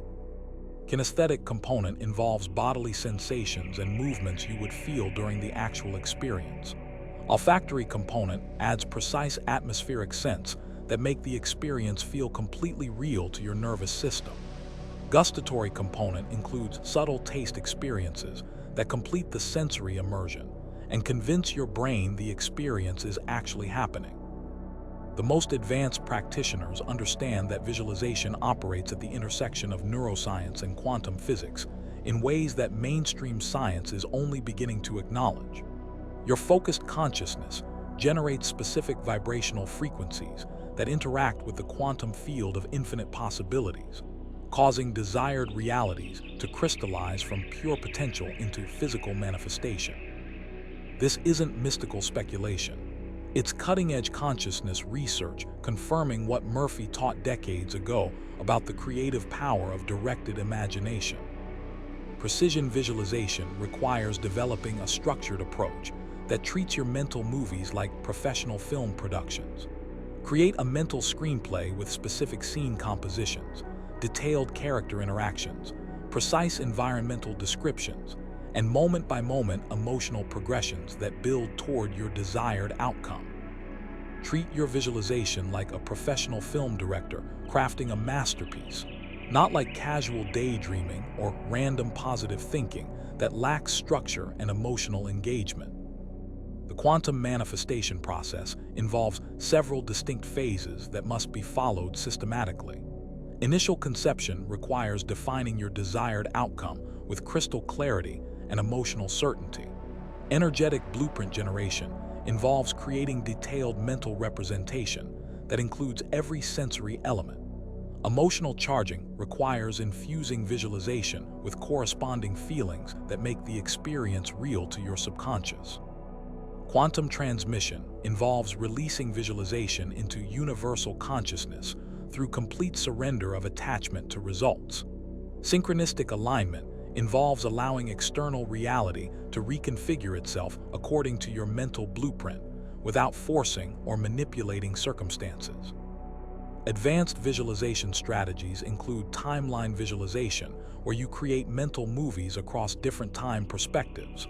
Kinesthetic component involves bodily sensations and movements you would feel during the actual experience. Olfactory component adds precise atmospheric scents that make the experience feel completely real to your nervous system. Gustatory component includes subtle taste experiences that complete the sensory immersion and convince your brain the experience is actually happening. The most advanced practitioners understand that visualization operates at the intersection of neuroscience and quantum physics in ways that mainstream science is only beginning to acknowledge. Your focused consciousness generates specific vibrational frequencies that interact with the quantum field of infinite possibilities, causing desired realities to crystallize from pure potential into physical manifestation. This isn't mystical speculation. It's cutting-edge consciousness research confirming what Murphy taught decades ago about the creative power of directed imagination. Precision visualization requires developing a structured approach that treats your mental movies like professional film productions. Create a mental screenplay with specific scene compositions, detailed character interactions, precise environmental descriptions, and moment-by-moment emotional progressions that build toward your desired outcome. Treat your visualization like a professional film director crafting a masterpiece, not like casual daydreaming or random positive thinking that lacks structure and emotional engagement. The quantum manifestation process involves several distinct phases that must be followed systematically. Initial conception requires defining your desired outcome with crystal clarity and emotional certainty. Energetic blueprint generation involves creating detailed mental representation that includes every sensory element. Emotional charging requires infusing visualization with corresponding feelings that make the experience real to your subconscious. Quantum transmission involves releasing visualization into universal consciousness through complete surrender of attachment to results. Synchronistic alignment involves allowing external reality to reconfigure itself according to your mental blueprint without forcing or manipulating circumstances. Advanced visualization strategies include timeline visualization, where you create mental movies across different time perspectives,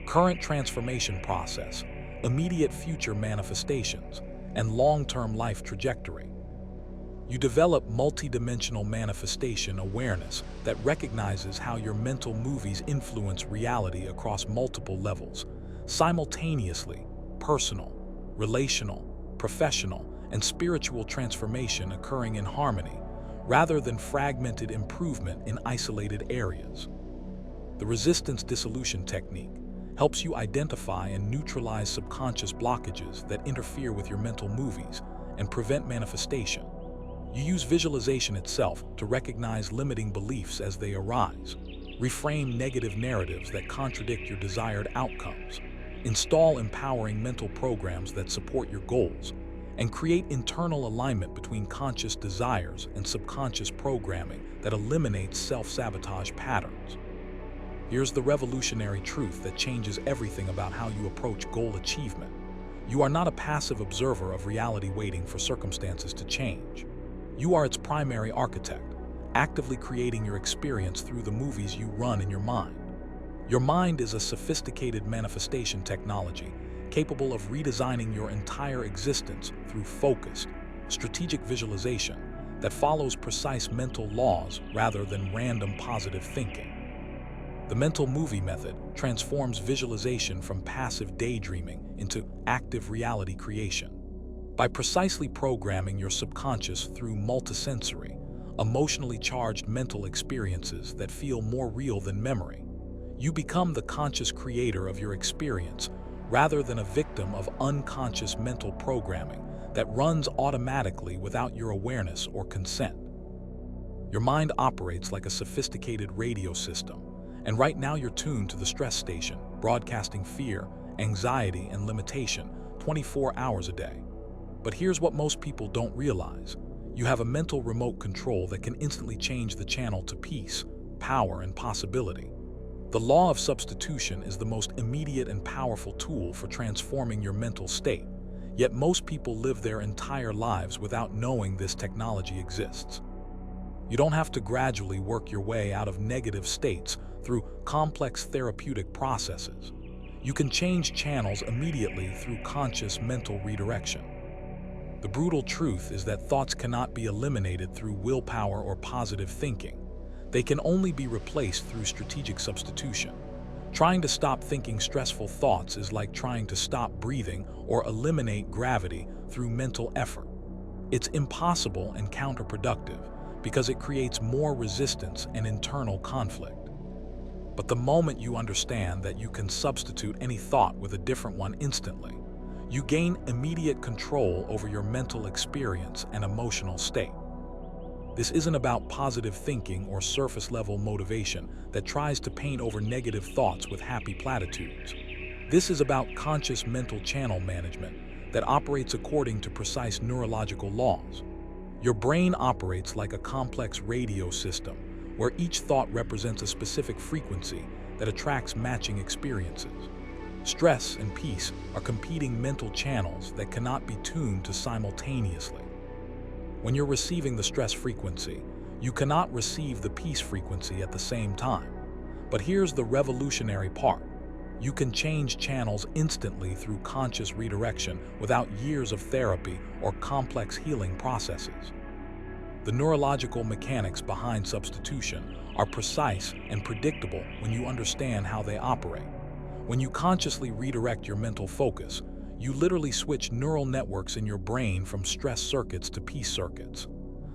current transformation process, immediate future manifestations, and long-term life trajectory. You develop multidimensional manifestation awareness that recognizes how your mental movies influence reality across multiple levels, simultaneously: personal, relational, professional, and spiritual transformation occurring in harmony, rather than fragmented improvement in isolated areas. The resistance dissolution technique helps you identify and neutralize subconscious blockages that interfere with your mental movies and prevent manifestation. You use visualization itself to recognize limiting beliefs as they arise, reframe negative narratives that contradict your desired outcomes, install empowering mental programs that support your goals, and create internal alignment between conscious desires and subconscious programming that eliminates self-sabotage patterns. Here's the revolutionary truth that changes everything about how you approach goal achievement. You are not a passive observer of reality waiting for circumstances to change. You are its primary architect, actively creating your experience through the movies you run in your mind. Your mind is a sophisticated manifestation technology capable of redesigning your entire existence through focused, strategic visualization that follows precise mental laws rather than random positive thinking. The mental movie method transforms visualization from passive daydreaming into active reality creation. By precisely programming your subconscious through multisensory, emotionally charged mental experiences that feel more real than memory, you become the conscious creator of your experience rather than a victim of unconscious mental programming that runs automatically without your awareness or consent. Your mind operates like a sophisticated radio system, and right now you're tuned to the stress station, broadcasting fear, anxiety, and limitation 24 hours a day. But here's what most people don't realize. You have a mental remote control that can instantly change the channel to peace, power, and possibility. The law of substitution is the most immediate and powerful tool for transforming your mental state, yet most people live their entire lives without knowing this technology exists. You don't have to gradually work your way out of negative states through complex therapeutic processes. You can change channels immediately through conscious mental redirection. The brutal truth is that thoughts cannot be eliminated through willpower or positive thinking. They can only be replaced through strategic substitution. Trying to stop thinking stressful thoughts is like trying to stop breathing or eliminate gravity through mental effort. It's impossible and counterproductive because it creates more resistance and internal conflict. But the moment you understand that you can substitute any thought with a different one instantly, you gain immediate control over your mental experience and emotional state. This isn't about positive thinking or surface-level motivation that tries to paint over negative thoughts with happy platitudes. This is about conscious mental channel management that operates according to precise neurological laws. Your brain operates like a complex radio system where each thought represents a specific frequency that attracts matching experiences. Stress and peace are competing mental channels that cannot be tuned to simultaneously. When you're receiving the stress frequency, you cannot receive the peace frequency at the same time. But here's the revolutionary part. You can change channels instantly through conscious redirection without years of therapy or complex healing processes. The neurological mechanics behind substitution are precise and predictable when you understand how they operate. When you consciously redirect your mental focus, you literally switch neural networks in your brain from stress circuits to peace circuits.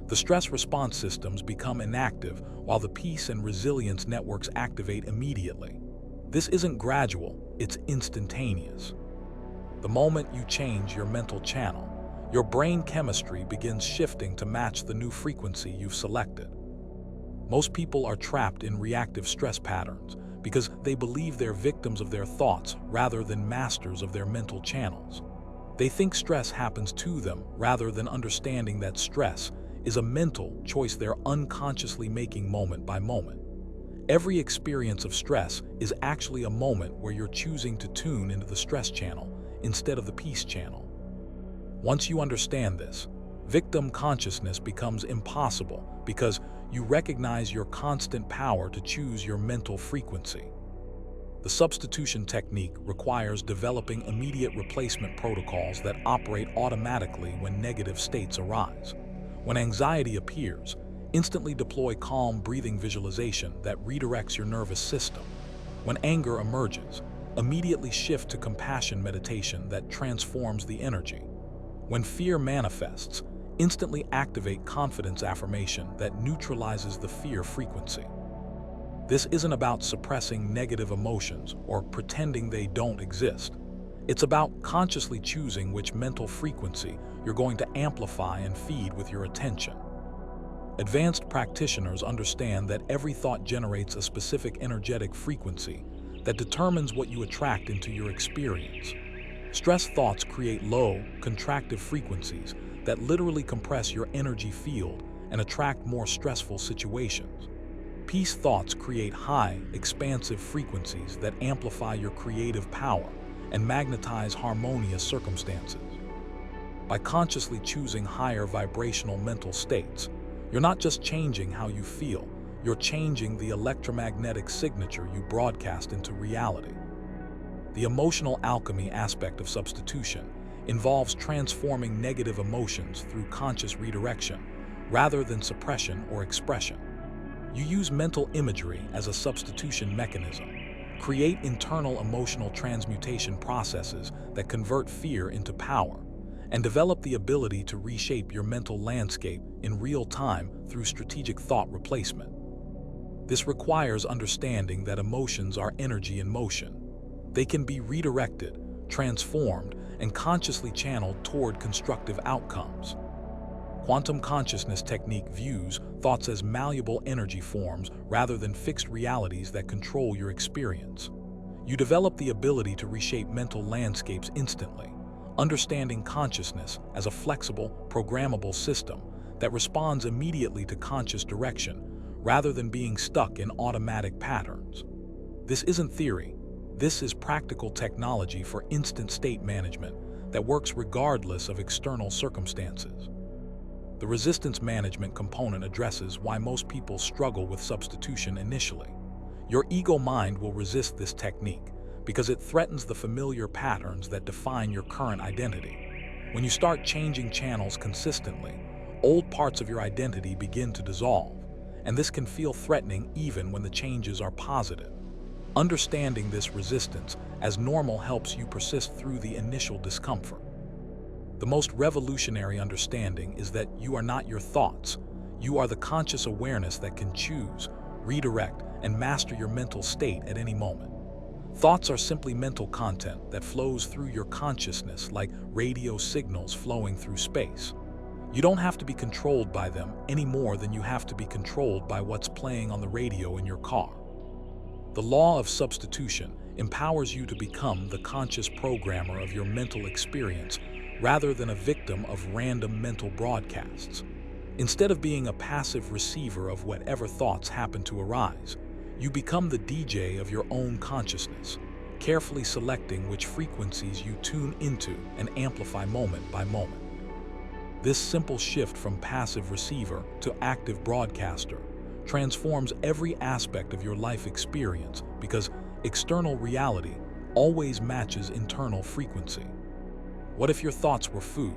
The stress response systems become inactive while the peace and resilience networks activate immediately. This isn't gradual, it's instantaneous. The moment you change your mental channel, your brain chemistry begins shifting to match the new frequency you've selected. Most people are trapped in reactive stress patterns because they believe they're victims of their thoughts rather than masters of their mental channels. They think stress happens to them rather than understanding that stress is a mental choice they're unconsciously making moment by moment. Every experience of stress is actually a moment where you're choosing to tune into the stress channel instead of the peace channel. Once you understand this, victim consciousness becomes impossible because you recognize your constant power to choose your mental frequency. The substitution technique requires developing immediate replacement protocols that operate automatically when negative states arise. When anxiety appears, instantly deploy calm breathing visualization that redirects your nervous system. When anger emerges, immediately shift to compassion meditation that transforms the energy. When fear manifests, instantly activate confidence affirmation that neutralizes the fear frequency. This isn't about suppressing negative emotions or pretending they don't exist. It's about consciously choosing which mental frequency you're going to amplify and feed with your attention. Advanced practitioners understand that every thought generates a specific energetic frequency that determines what you attract into your experience. Stress thoughts create low, contractive frequencies that literally compress your energy field and attract more stressful situations. Peace thoughts create high, expansive frequencies that amplify your creative power and magnetize harmonious circumstances. By consciously choosing higher vibrational mental states, you're not just changing how you feel, you're changing the electromagnetic signature you broadcast into reality. The emotional alchemy aspect of substitution involves transforming negative emotions through conscious redirection rather than suppression or expression. You use mental imagery as a substitution mechanism. Create internal emotional transmutation processes that convert fear into power, and develop the ability to reshape your mental landscape in real time through strategic thought replacement. This requires understanding that emotions are energy in motion. They can be redirected, transformed, and consciously channeled toward constructive outcomes. Quantum consciousness technique views thoughts as malleable energy forms rather than fixed realities that control your experience. You develop the ability to reshape mental landscapes instantly, understanding consciousness as a flexible, programmable system that responds immediately to conscious direction rather than being stuck in automatic patterns. This isn't theory. This is practical technology for instant state management that works regardless of external circumstances. The resistance management component addresses why most people struggle with substitution initially. Your ego mind will resist this technique because it threatens the familiar patterns that define your current identity. When you start changing channels consistently, old parts of your identity begin to dissolve, and this can feel threatening even when the changes are positive. Understanding this resistance as normal helps you persist through the initial discomfort. The most revolutionary understanding is that you are not your thoughts. You are the conscious awareness that can choose, redirect, and master your mental state at any moment. Thoughts are simply mental content that flows through your consciousness like radio signals flowing through space. You don't have to be controlled by them any more than you have to be controlled by what's playing on the radio in your car. The law of substitution empowers you to become the conscious programmer of your mental experience rather than a victim of random mental broadcasts. Instead of being a passive receiver of whatever thoughts happen to arise, you become the DJ of your own consciousness, carefully selecting which frequencies you tune into and amplify moment by moment. This simple shift from passive receiver to active broadcaster transforms every aspect of your life experience because external reality always matches internal frequency. What if your thoughts were food,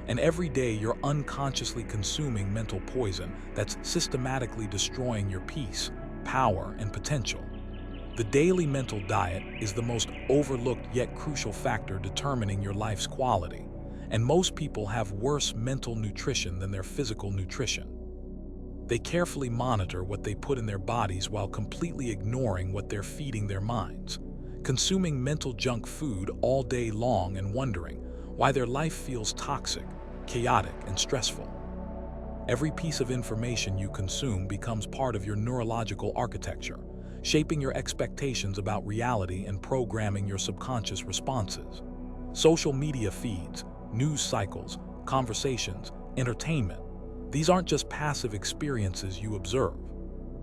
and every day you're unconsciously consuming mental poison that's systematically destroying your peace, power, and potential? The daily mental diet is the most overlooked yet crucial factor determining your life's quality, and most people have worse mental nutrition than their physical nutrition. They carefully monitor what they put in their bodies while completely ignoring what they're feeding their minds, consuming mental junk food all day long and wondering why their life feels toxic, chaotic, and stressful. Every piece of information you consume becomes part of your neurological architecture, shaping your expectations about reality and programming your subconscious responses. Social media feeds, news cycles, conversations, entertainment. These aren't just passive experiences you observe.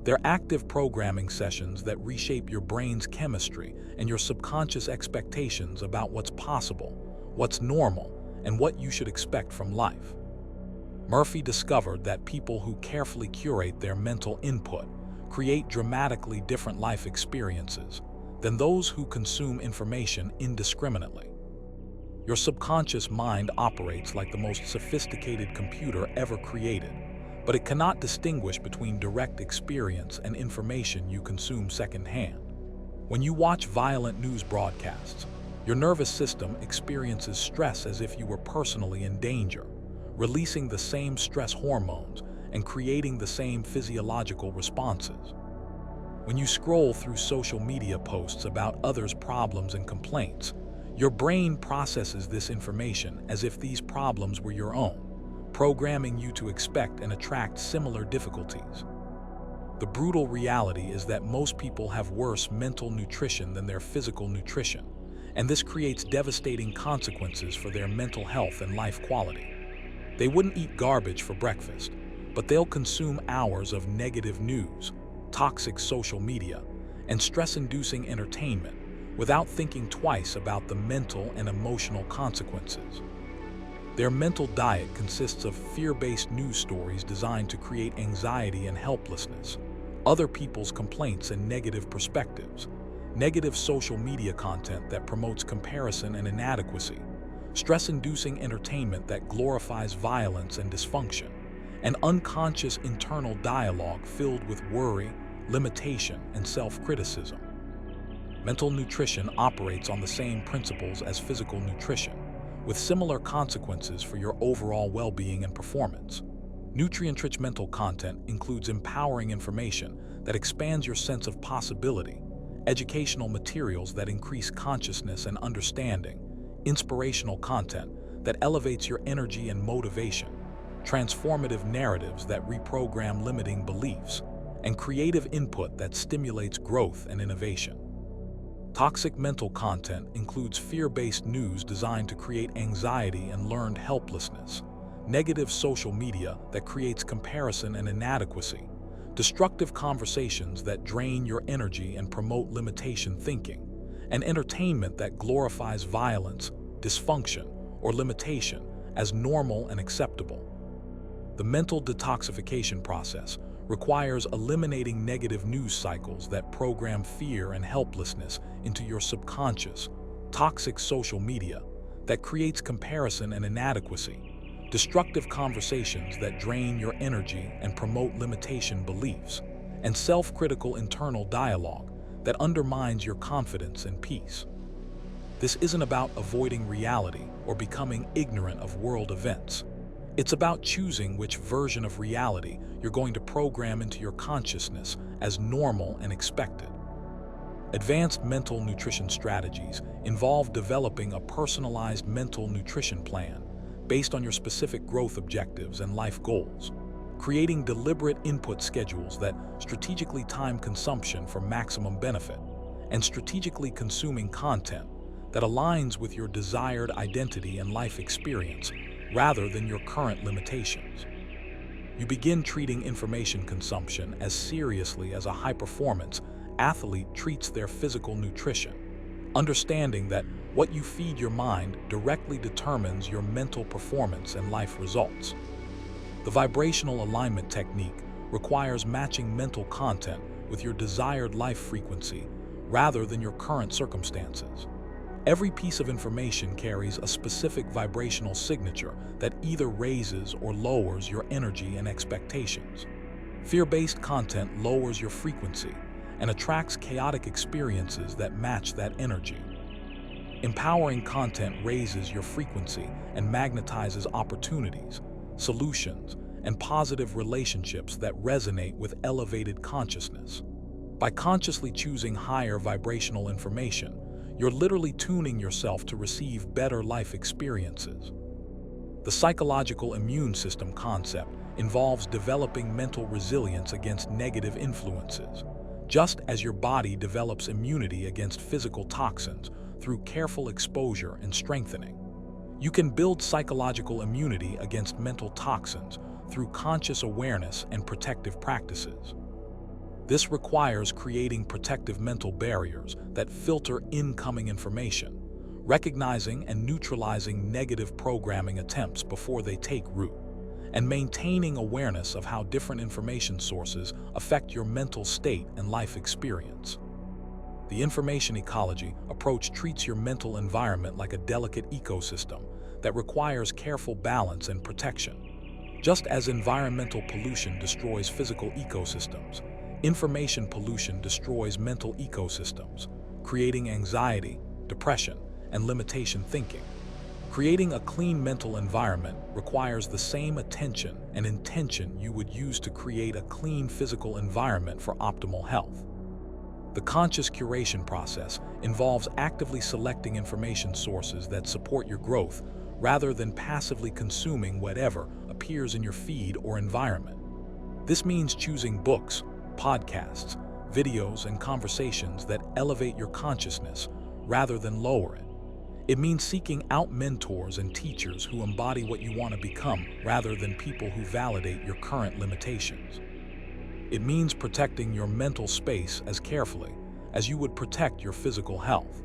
They're active programming sessions that reshape your brain's chemistry and your subconscious expectations about what's possible, what's normal, and what you should expect from life. Murphy discovered that people who carefully curate their mental input create dramatically different life experiences than those who consume information indiscriminately. Your subconscious mind operates like the most sophisticated computer ever created, but it cannot distinguish between direct experience and information you consume secondhand. When you watch violent news broadcasts, your nervous system experiences stress as if you were personally in danger, releasing the same stress hormones and creating the same physiological responses. When you scroll through social media posts about others' problems and complaints, your brain processes this information as if these problems were your own, programming you to expect and attract similar difficulties. The brutal reality is that most people have worse mental nutrition than their physical nutrition, and this creates devastating consequences for their mental health and life quality. They wouldn't eat garbage for breakfast, but they'll consume hours of negative news, toxic social media, and stress-inducing entertainment without thinking twice about the mental and emotional consequences. Their mental diet consists of fear-based news stories designed to create anxiety and helplessness, other people's complaints and negative perspectives, negative social media content that promotes comparison and inadequacy, stress-inducing entertainment that glorifies violence and dysfunction, and unconscious internal dialogue filled with worry, limitation, and self-criticism. Mental nutrition operates on the same principles as physical nutrition, with similar consequences for your overall well-being and performance. Nutrient-rich mental content includes empowering information that expands your sense of possibility, educational materials that increase consciousness and understanding, inspirational content that elevates your energy and motivation, transformative narratives that reprogram limiting beliefs, and creative input that stimulates growth and innovation. Toxic mental content includes fear-based news designed to create anxiety and learned helplessness, negative social media that creates comparison and inadequacy, destructive conversations that drain your energy and promote limitation thinking, and entertainment that glorifies violence, dysfunction, or limitation as normal and acceptable. The mental detoxification process requires eliminating negative news cycles that program fear and helplessness into your subconscious, toxic social media that creates comparison and inadequacy, destructive conversations that drain your energy and promote limitation beliefs, and self-critical internal dialogue that undermines your confidence and peace. This isn't about avoiding reality or becoming ignorant of world events. It's about choosing which version of reality you're going to program into your consciousness as normal and expected. Advanced mental nutrition strategies involve developing a personalized mental nutrition plan based on your specific growth objectives and life goals, creating deliberate input schedules that strategically time consumption for maximum benefit, and strategically consuming content that aligns with your desired identity and life experience rather than your current limitations. You begin treating information consumption as seriously as a high-performance athlete treats their physical nutrition, understanding that what you feed your mind directly determines your mental performance and life results. The vibrational alignment technique requires matching mental content with your desired life frequency rather than your current circumstances. Every piece of information carries a specific vibrational signature that either raises or lowers your energy and expectations. Fear-based content lowers your frequency, and attracts chaotic experiences that match that energy. Empowering content raises your frequency and magnetizes opportunities, solutions, and positive relationships that resonate with elevated consciousness. By consciously choosing higher vibrational information, you're literally tuning yourself to receive better life experiences. The psychological immune system concept involves developing mental resilience against negative influences, just as your body develops immunity against physical toxins through careful exposure and strengthening. You can build psychological immunity against mental toxins through conscious awareness and protective practices. This requires creating protective mental barriers that filter incoming information, recognizing and neutralizing negative programming attempts before they take root, and maintaining awareness of how different information sources affect your mental state and life experience. The information ecology approach treats your mental environment like a delicate ecosystem that requires careful balance and protection. Just as environmental pollution destroys physical ecosystems, information pollution destroys mental ecosystems, creating anxiety, depression, and limitation thinking. Creating a clean mental environment requires the same attention and intention you would use to create a clean physical environment for optimal health. The conscious curation process involves actively selecting information sources that support your growth rather than passively consuming whatever appears in your feed or environment. This means choosing books, podcasts, videos, and conversations that elevate your consciousness rather than lower it. It means seeking out mentors and teachers who embody what you want to become rather than people who validate your current limitations. It means protecting your mental space as carefully as you would protect your physical health.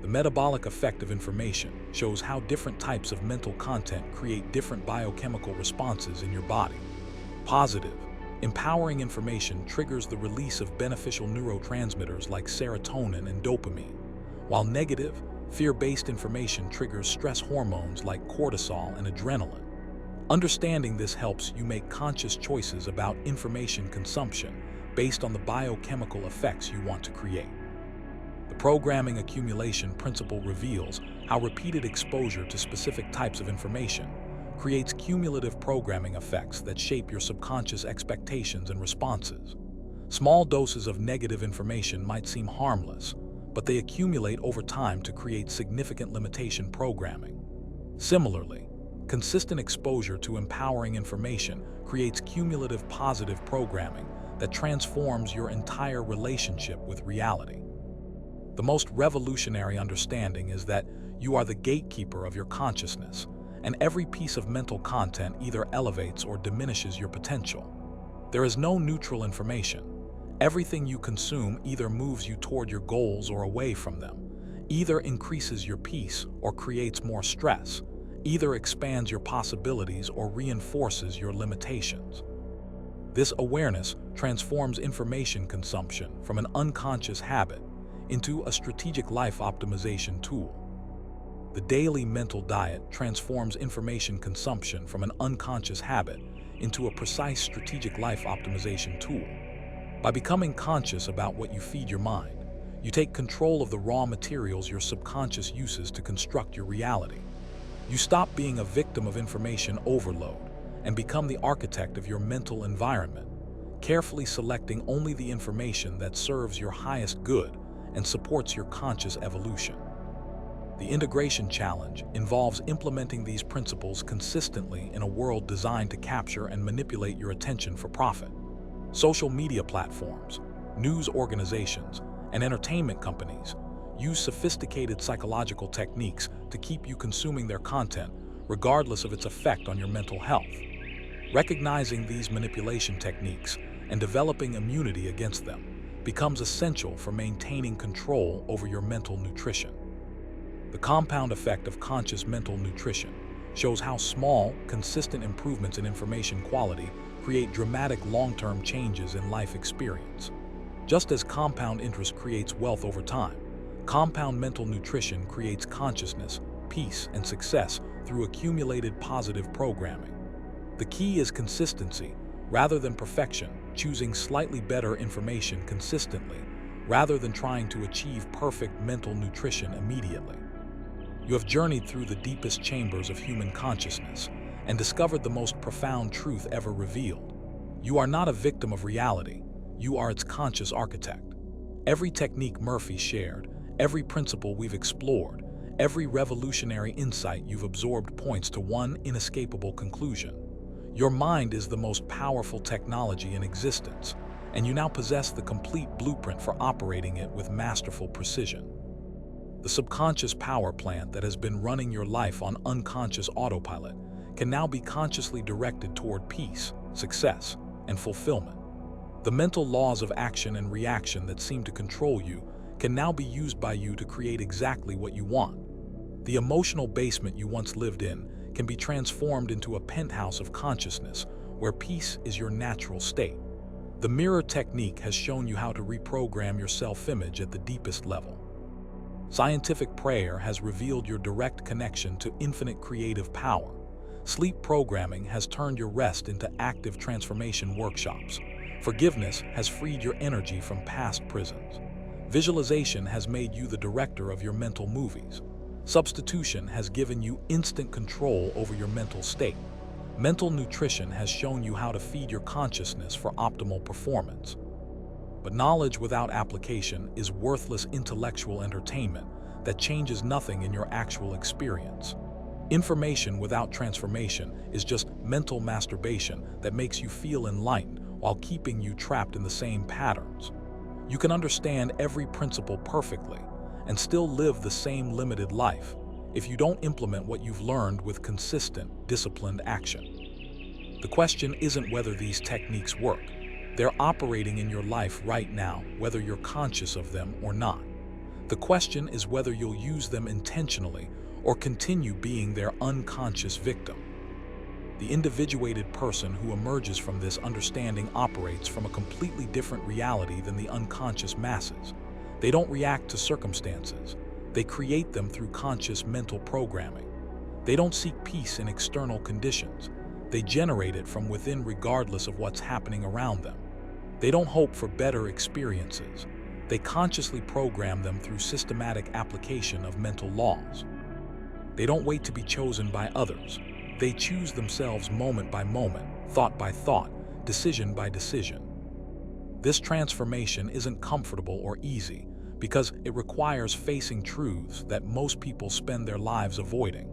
The metabolic effect of information shows how different types of mental content create different biochemical responses in your body. Positive, empowering information triggers the release of beneficial neurotransmitters like serotonin and dopamine, while negative, fear-based information triggers stress hormones like cortisol and adrenaline. Understanding this helps you make conscious choices about information consumption based on the biochemical effects you want to create. The programming accumulation principle reveals how repeated exposure to specific types of information creates cumulative programming effects that shape your subconscious expectations and responses. Small doses of negative information might seem harmless, but they accumulate over time to create significant limitation programming. Similarly, consistent exposure to empowering information creates cumulative positive programming that transforms your entire relationship with reality. The most revolutionary understanding is that you are the gatekeeper of your consciousness, and every piece of mental content either elevates or diminishes your potential. There is no neutral information. Everything you consume either moves you toward your goals or away from them, either increases your peace or creates more stress, either expands your possibilities or reinforces your limitations. This awareness transforms information consumption from an unconscious habit into a strategic life optimization tool. The daily mental diet transforms information consumption from an unconscious habit into a precise strategic life optimization tool. By becoming conscious about what you feed your mind, you take control of the raw materials your subconscious uses to construct your reality. You stop being a victim of information overload and become the architect of your mental environment, carefully selecting only the information that serves your highest good and supports your conscious evolution. The integration challenge involves implementing these principles consistently in a world designed to capture and manipulate your attention for profit. Social media platforms, news organizations, and entertainment companies use sophisticated psychological techniques to keep you consuming their content, regardless of its effect on your mental health. Recognizing these manipulation techniques and developing immunity against them becomes essential for maintaining control over your mental nutrition. The compound effect of conscious mental nutrition shows how small, consistent improvements in information quality create dramatic long-term changes in life experience. Just as compound interest creates wealth over time, compound mental nutrition creates consciousness, peace, and success through accumulated positive programming. The key is consistency, rather than perfection, choosing slightly better information consistently, rather than trying to achieve perfect mental nutrition immediately. You have journeyed through the deepest chambers of human consciousness and discovered the most profound truth ever revealed. You are not a victim of reality, you are its conscious architect. Every technique Murphy shared, every principle we've explored, every revolutionary insight you've absorbed points to one inescapable conclusion. Your mind is the most powerful technology in existence, and you now possess the complete blueprint for operating it with masterful precision. The subconscious power plant that has been running your life on unconscious autopilot can now be consciously directed toward peace, success, and fulfillment. The mental laws of action and reaction that seem to control you can now be used by you to create exactly what you want. The emotional basement you once lived in can be transformed into a penthouse of consciousness where peace is your natural state. The mirror technique has shown you how to reprogram your self-image at the deepest level. Scientific prayer has revealed your direct connection to infinite creative power. Sleep programming has turned your rest into active transformation workshops. Forgiveness has freed your energy from past prisons. Visualization has made you the director of your mental movies. Substitution has given you instant control over your mental state. Mental nutrition has shown you how to feed your consciousness for optimal performance. But knowledge without application is worthless intellectual entertainment that changes nothing in your actual experience. Information without transformation is just mental masturbation that makes you feel enlightened while keeping you trapped in the same patterns. You can understand every principle perfectly and still live the same limited life if you don't implement what you've learned with consistent, disciplined action. The question isn't whether these techniques work. They're operating in your life right now, whether you're conscious of them or not. The question is whether you'll use them intentionally or continue being their unconscious victim. The individuated person who emerges from this understanding operates from a completely different reality than the unconscious masses. They don't react to circumstances. They create them through conscious mental programming. They don't seek peace in external conditions. They generate it from within regardless of what's happening around them. They don't hope for better experiences. They consciously program them through systematic application of mental laws. They don't wait to be chosen by others. They choose themselves moment by moment, thought by thought, decision by decision. This transformation isn't comfortable or easy because it requires facing truths that most people spend their lives avoiding.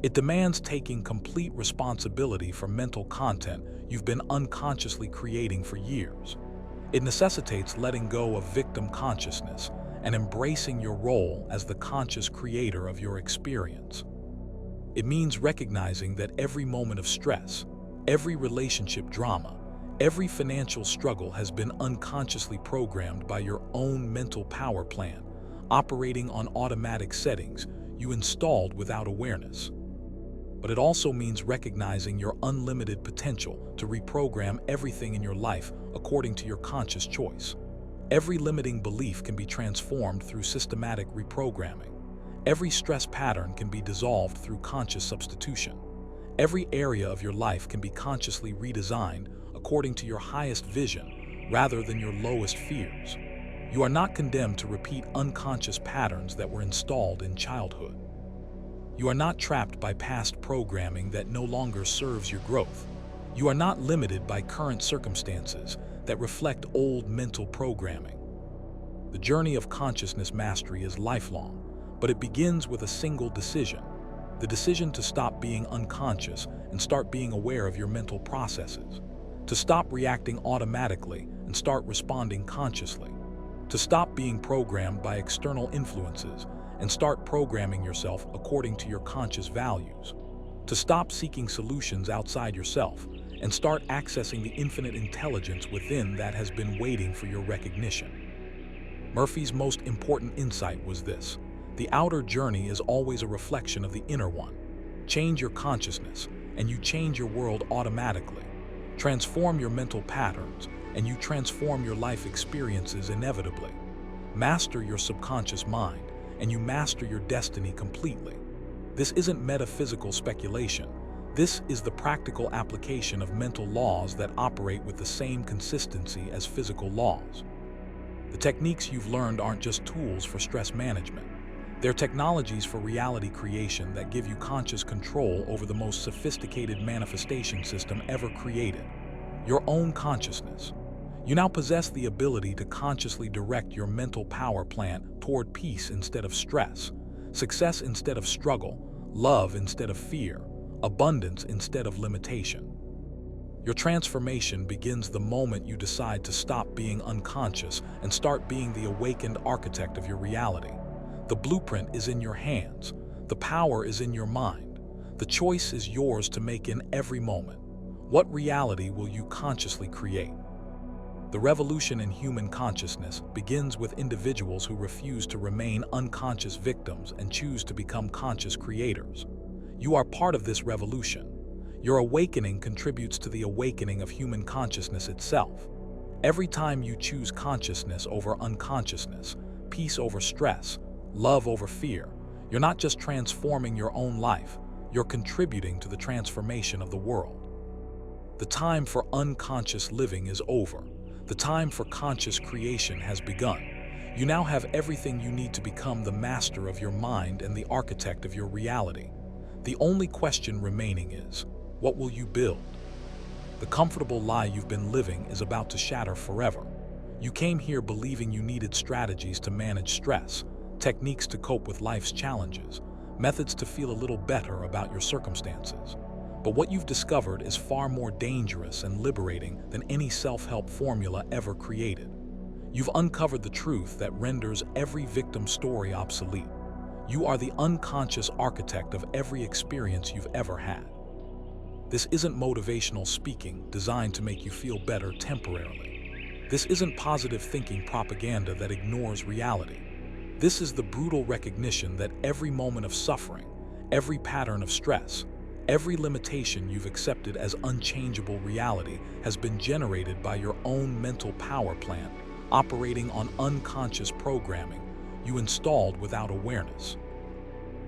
It demands taking complete responsibility for mental content you've been unconsciously creating for years. It necessitates letting go of victim consciousness and embracing your role as the conscious creator of your experience. It means recognizing that every moment of stress, every relationship drama, every financial struggle has been unconsciously programmed by your own mental power plant, operating on automatic settings you installed without awareness. But it also means recognizing your unlimited potential to reprogram everything in your life according to your conscious choice. Every limiting belief can be transformed through systematic reprogramming. Every stress pattern can be dissolved through conscious substitution. Every area of your life can be consciously redesigned according to your highest vision rather than your lowest fears. You are not condemned to repeat unconscious patterns that were installed in childhood. You are not trapped by past programming that no longer serves your growth. You are not limited by current circumstances that reflect old mental programming. The journey of consciousness mastery is lifelong, but it begins with a single decision: the decision to stop being unconscious and start being aware of your mental processes, to stop reacting automatically and start responding consciously, to stop being programmed by external influences and start programming yourself according to your conscious values, to stop seeking solutions outside yourself and start accessing the infinite intelligence within that has been waiting for your recognition. Murphy's most important insight was this: the outer journey is always a reflection of the inner one. Change your consciousness, and you change your world automatically. Transform your mental patterns, and you transform your life experiences inevitably. Master your subconscious mind, and you master your destiny completely. This isn't metaphysical speculation. This is the practical application of mental laws that operate with the same consistency as physical laws. The techniques you've learned aren't just tools for stress management. They're technologies for reality creation that give you conscious control over the most sophisticated manifestation system ever created, your own consciousness. You now possess the ability to consciously direct your mental power plant toward peace instead of stress, success instead of struggle, love instead of fear, abundance instead of limitation. Your transformation begins the moment you decide to stop being unconscious and start being the awakened architect of your reality. The blueprint is in your hands. The power is in your mind. The choice is yours to make in every moment. What reality will you consciously create? The revolution in human consciousness begins with individuals who refuse to remain unconscious victims and choose to become conscious creators. You are part of this revolution. Your awakening contributes to the awakening of human consciousness itself. Every time you choose consciousness over unconsciousness, peace over stress, love over fear, you're not just transforming your own life, you're contributing to the transformation of the world. The time for unconscious living is over. The time for conscious creation has begun. You now have everything you need to become the master of your mind and the architect of your reality. The only question remaining is, what will you build? The comfortable lie you've been living is about to shatter forever. You came here believing you needed strategies to manage stress, techniques to cope with life's challenges, methods to feel a little better about your circumstances. But what you've discovered is far more dangerous and liberating than any self-help formula ever created. You've uncovered the truth that renders every victim story obsolete. You are the unconscious architect of every experience you've ever had. This isn't motivational speaking designed to make you feel better temporarily. This isn't positive thinking propaganda that ignores reality. This is the brutal recognition that every moment of suffering, every pattern of stress, every limitation you've accepted as unchangeable reality has been generated by your own mental power plant operating on unconscious programming you installed without awareness.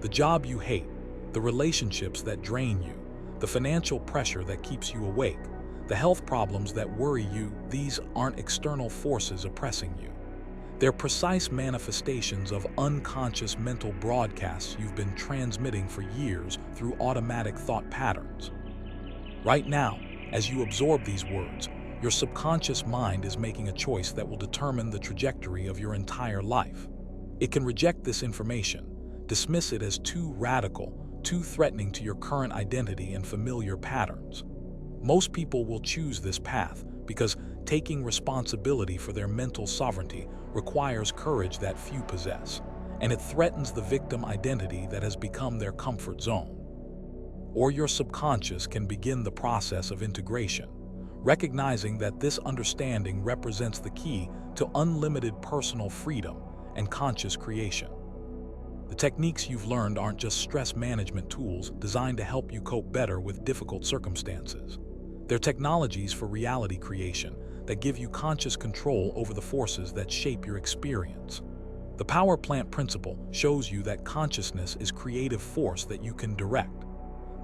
The job you hate, the relationships that drain you, the financial pressure that keeps you awake, the health problems that worry you, these aren't external forces oppressing you. They're precise manifestations of unconscious mental broadcasts you've been transmitting for years through automatic thought patterns. Right now, as you absorb these words, your subconscious mind is making a choice that will determine the trajectory of your entire life. It can reject this information, dismiss it as too radical, too threatening to your current identity and familiar patterns. Most people will choose this path because taking responsibility for their mental sovereignty requires courage that few possess, and it threatens the victim identity that has become their comfort zone. Or your subconscious can begin the process of integration, recognizing that this understanding represents the key to unlimited personal freedom and conscious creation. The techniques you've learned aren't just stress management tools designed to help you cope better with difficult circumstances. They're technologies for reality creation that give you conscious control over the forces that shape your experience. The power plant principle shows you that consciousness is creative force that you can direct.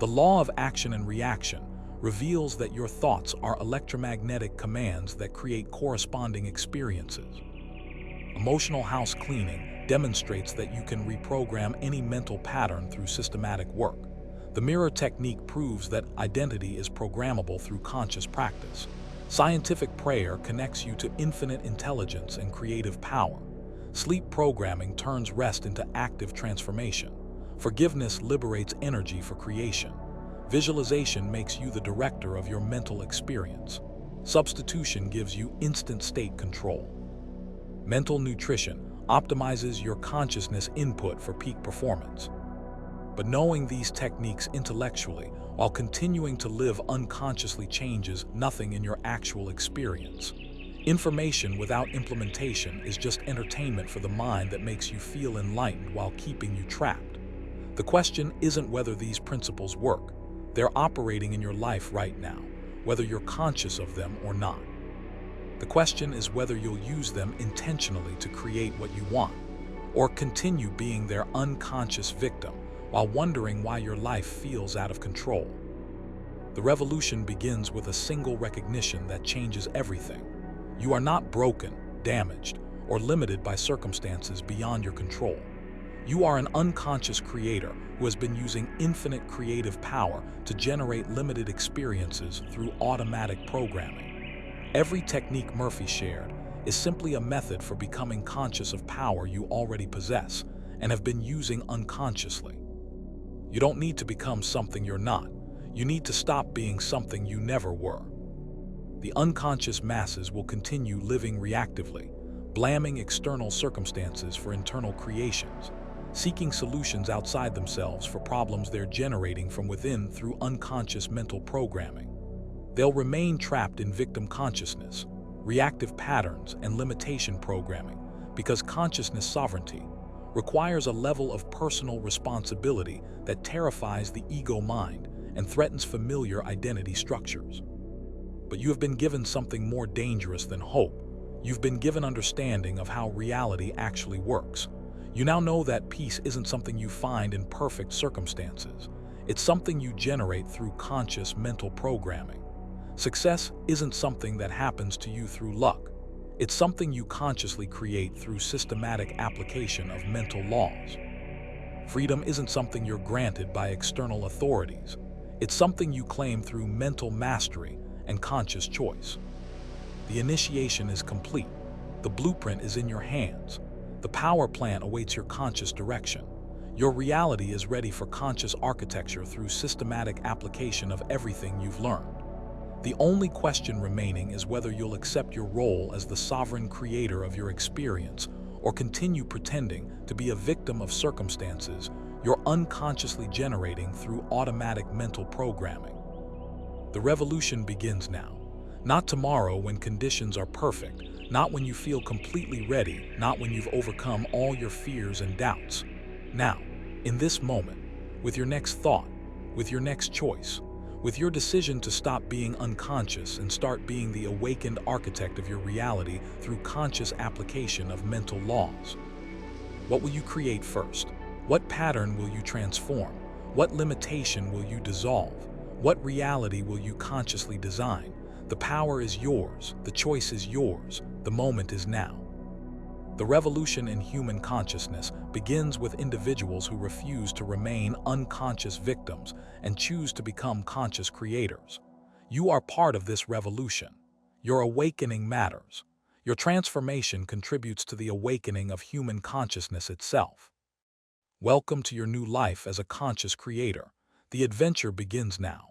The law of action and reaction reveals that your thoughts are electromagnetic commands that create corresponding experiences. Emotional house cleaning demonstrates that you can reprogram any mental pattern through systematic work. The mirror technique proves that identity is programmable through conscious practice. Scientific prayer connects you to infinite intelligence and creative power. Sleep programming turns rest into active transformation. Forgiveness liberates energy for creation. Visualization makes you the director of your mental experience. Substitution gives you instant state control. Mental nutrition optimizes your consciousness input for peak performance. But knowing these techniques intellectually while continuing to live unconsciously changes nothing in your actual experience. Information without implementation is just entertainment for the mind that makes you feel enlightened while keeping you trapped. The question isn't whether these principles work. They're operating in your life right now, whether you're conscious of them or not. The question is whether you'll use them intentionally to create what you want, or continue being their unconscious victim while wondering why your life feels out of control. The revolution begins with a single recognition that changes everything. You are not broken, damaged, or limited by circumstances beyond your control. You are an unconscious creator who has been using infinite creative power to generate limited experiences through automatic programming. Every technique Murphy shared is simply a method for becoming conscious of power you already possess and have been using unconsciously. You don't need to become something you're not. You need to stop being something you never were. The unconscious masses will continue living reactively, blaming external circumstances for internal creations, seeking solutions outside themselves for problems they're generating from within through unconscious mental programming. They'll remain trapped in victim consciousness, reactive patterns, and limitation programming because consciousness sovereignty requires a level of personal responsibility that terrifies the ego mind and threatens familiar identity structures. But you have been given something more dangerous than hope. You've been given understanding of how reality actually works. You now know that peace isn't something you find in perfect circumstances. It's something you generate through conscious mental programming. Success isn't something that happens to you through luck. It's something you consciously create through systematic application of mental laws. Freedom isn't something you're granted by external authorities. It's something you claim through mental mastery and conscious choice. The initiation is complete. The blueprint is in your hands. The power plant awaits your conscious direction. Your reality is ready for conscious architecture through systematic application of everything you've learned. The only question remaining is whether you'll accept your role as the sovereign creator of your experience or continue pretending to be a victim of circumstances you're unconsciously generating through automatic mental programming. The revolution begins now. Not tomorrow when conditions are perfect, not when you feel completely ready, not when you've overcome all your fears and doubts. Now, in this moment, with your next thought, with your next choice, with your decision to stop being unconscious and start being the awakened architect of your reality through conscious application of mental laws. What will you create first? What pattern will you transform? What limitation will you dissolve? What reality will you consciously design? The power is yours, the choice is yours, the moment is now. The revolution in human consciousness begins with individuals who refuse to remain unconscious victims and choose to become conscious creators. You are part of this revolution. Your awakening matters. Your transformation contributes to the awakening of human consciousness itself. Welcome to your new life as a conscious creator. The adventure begins now.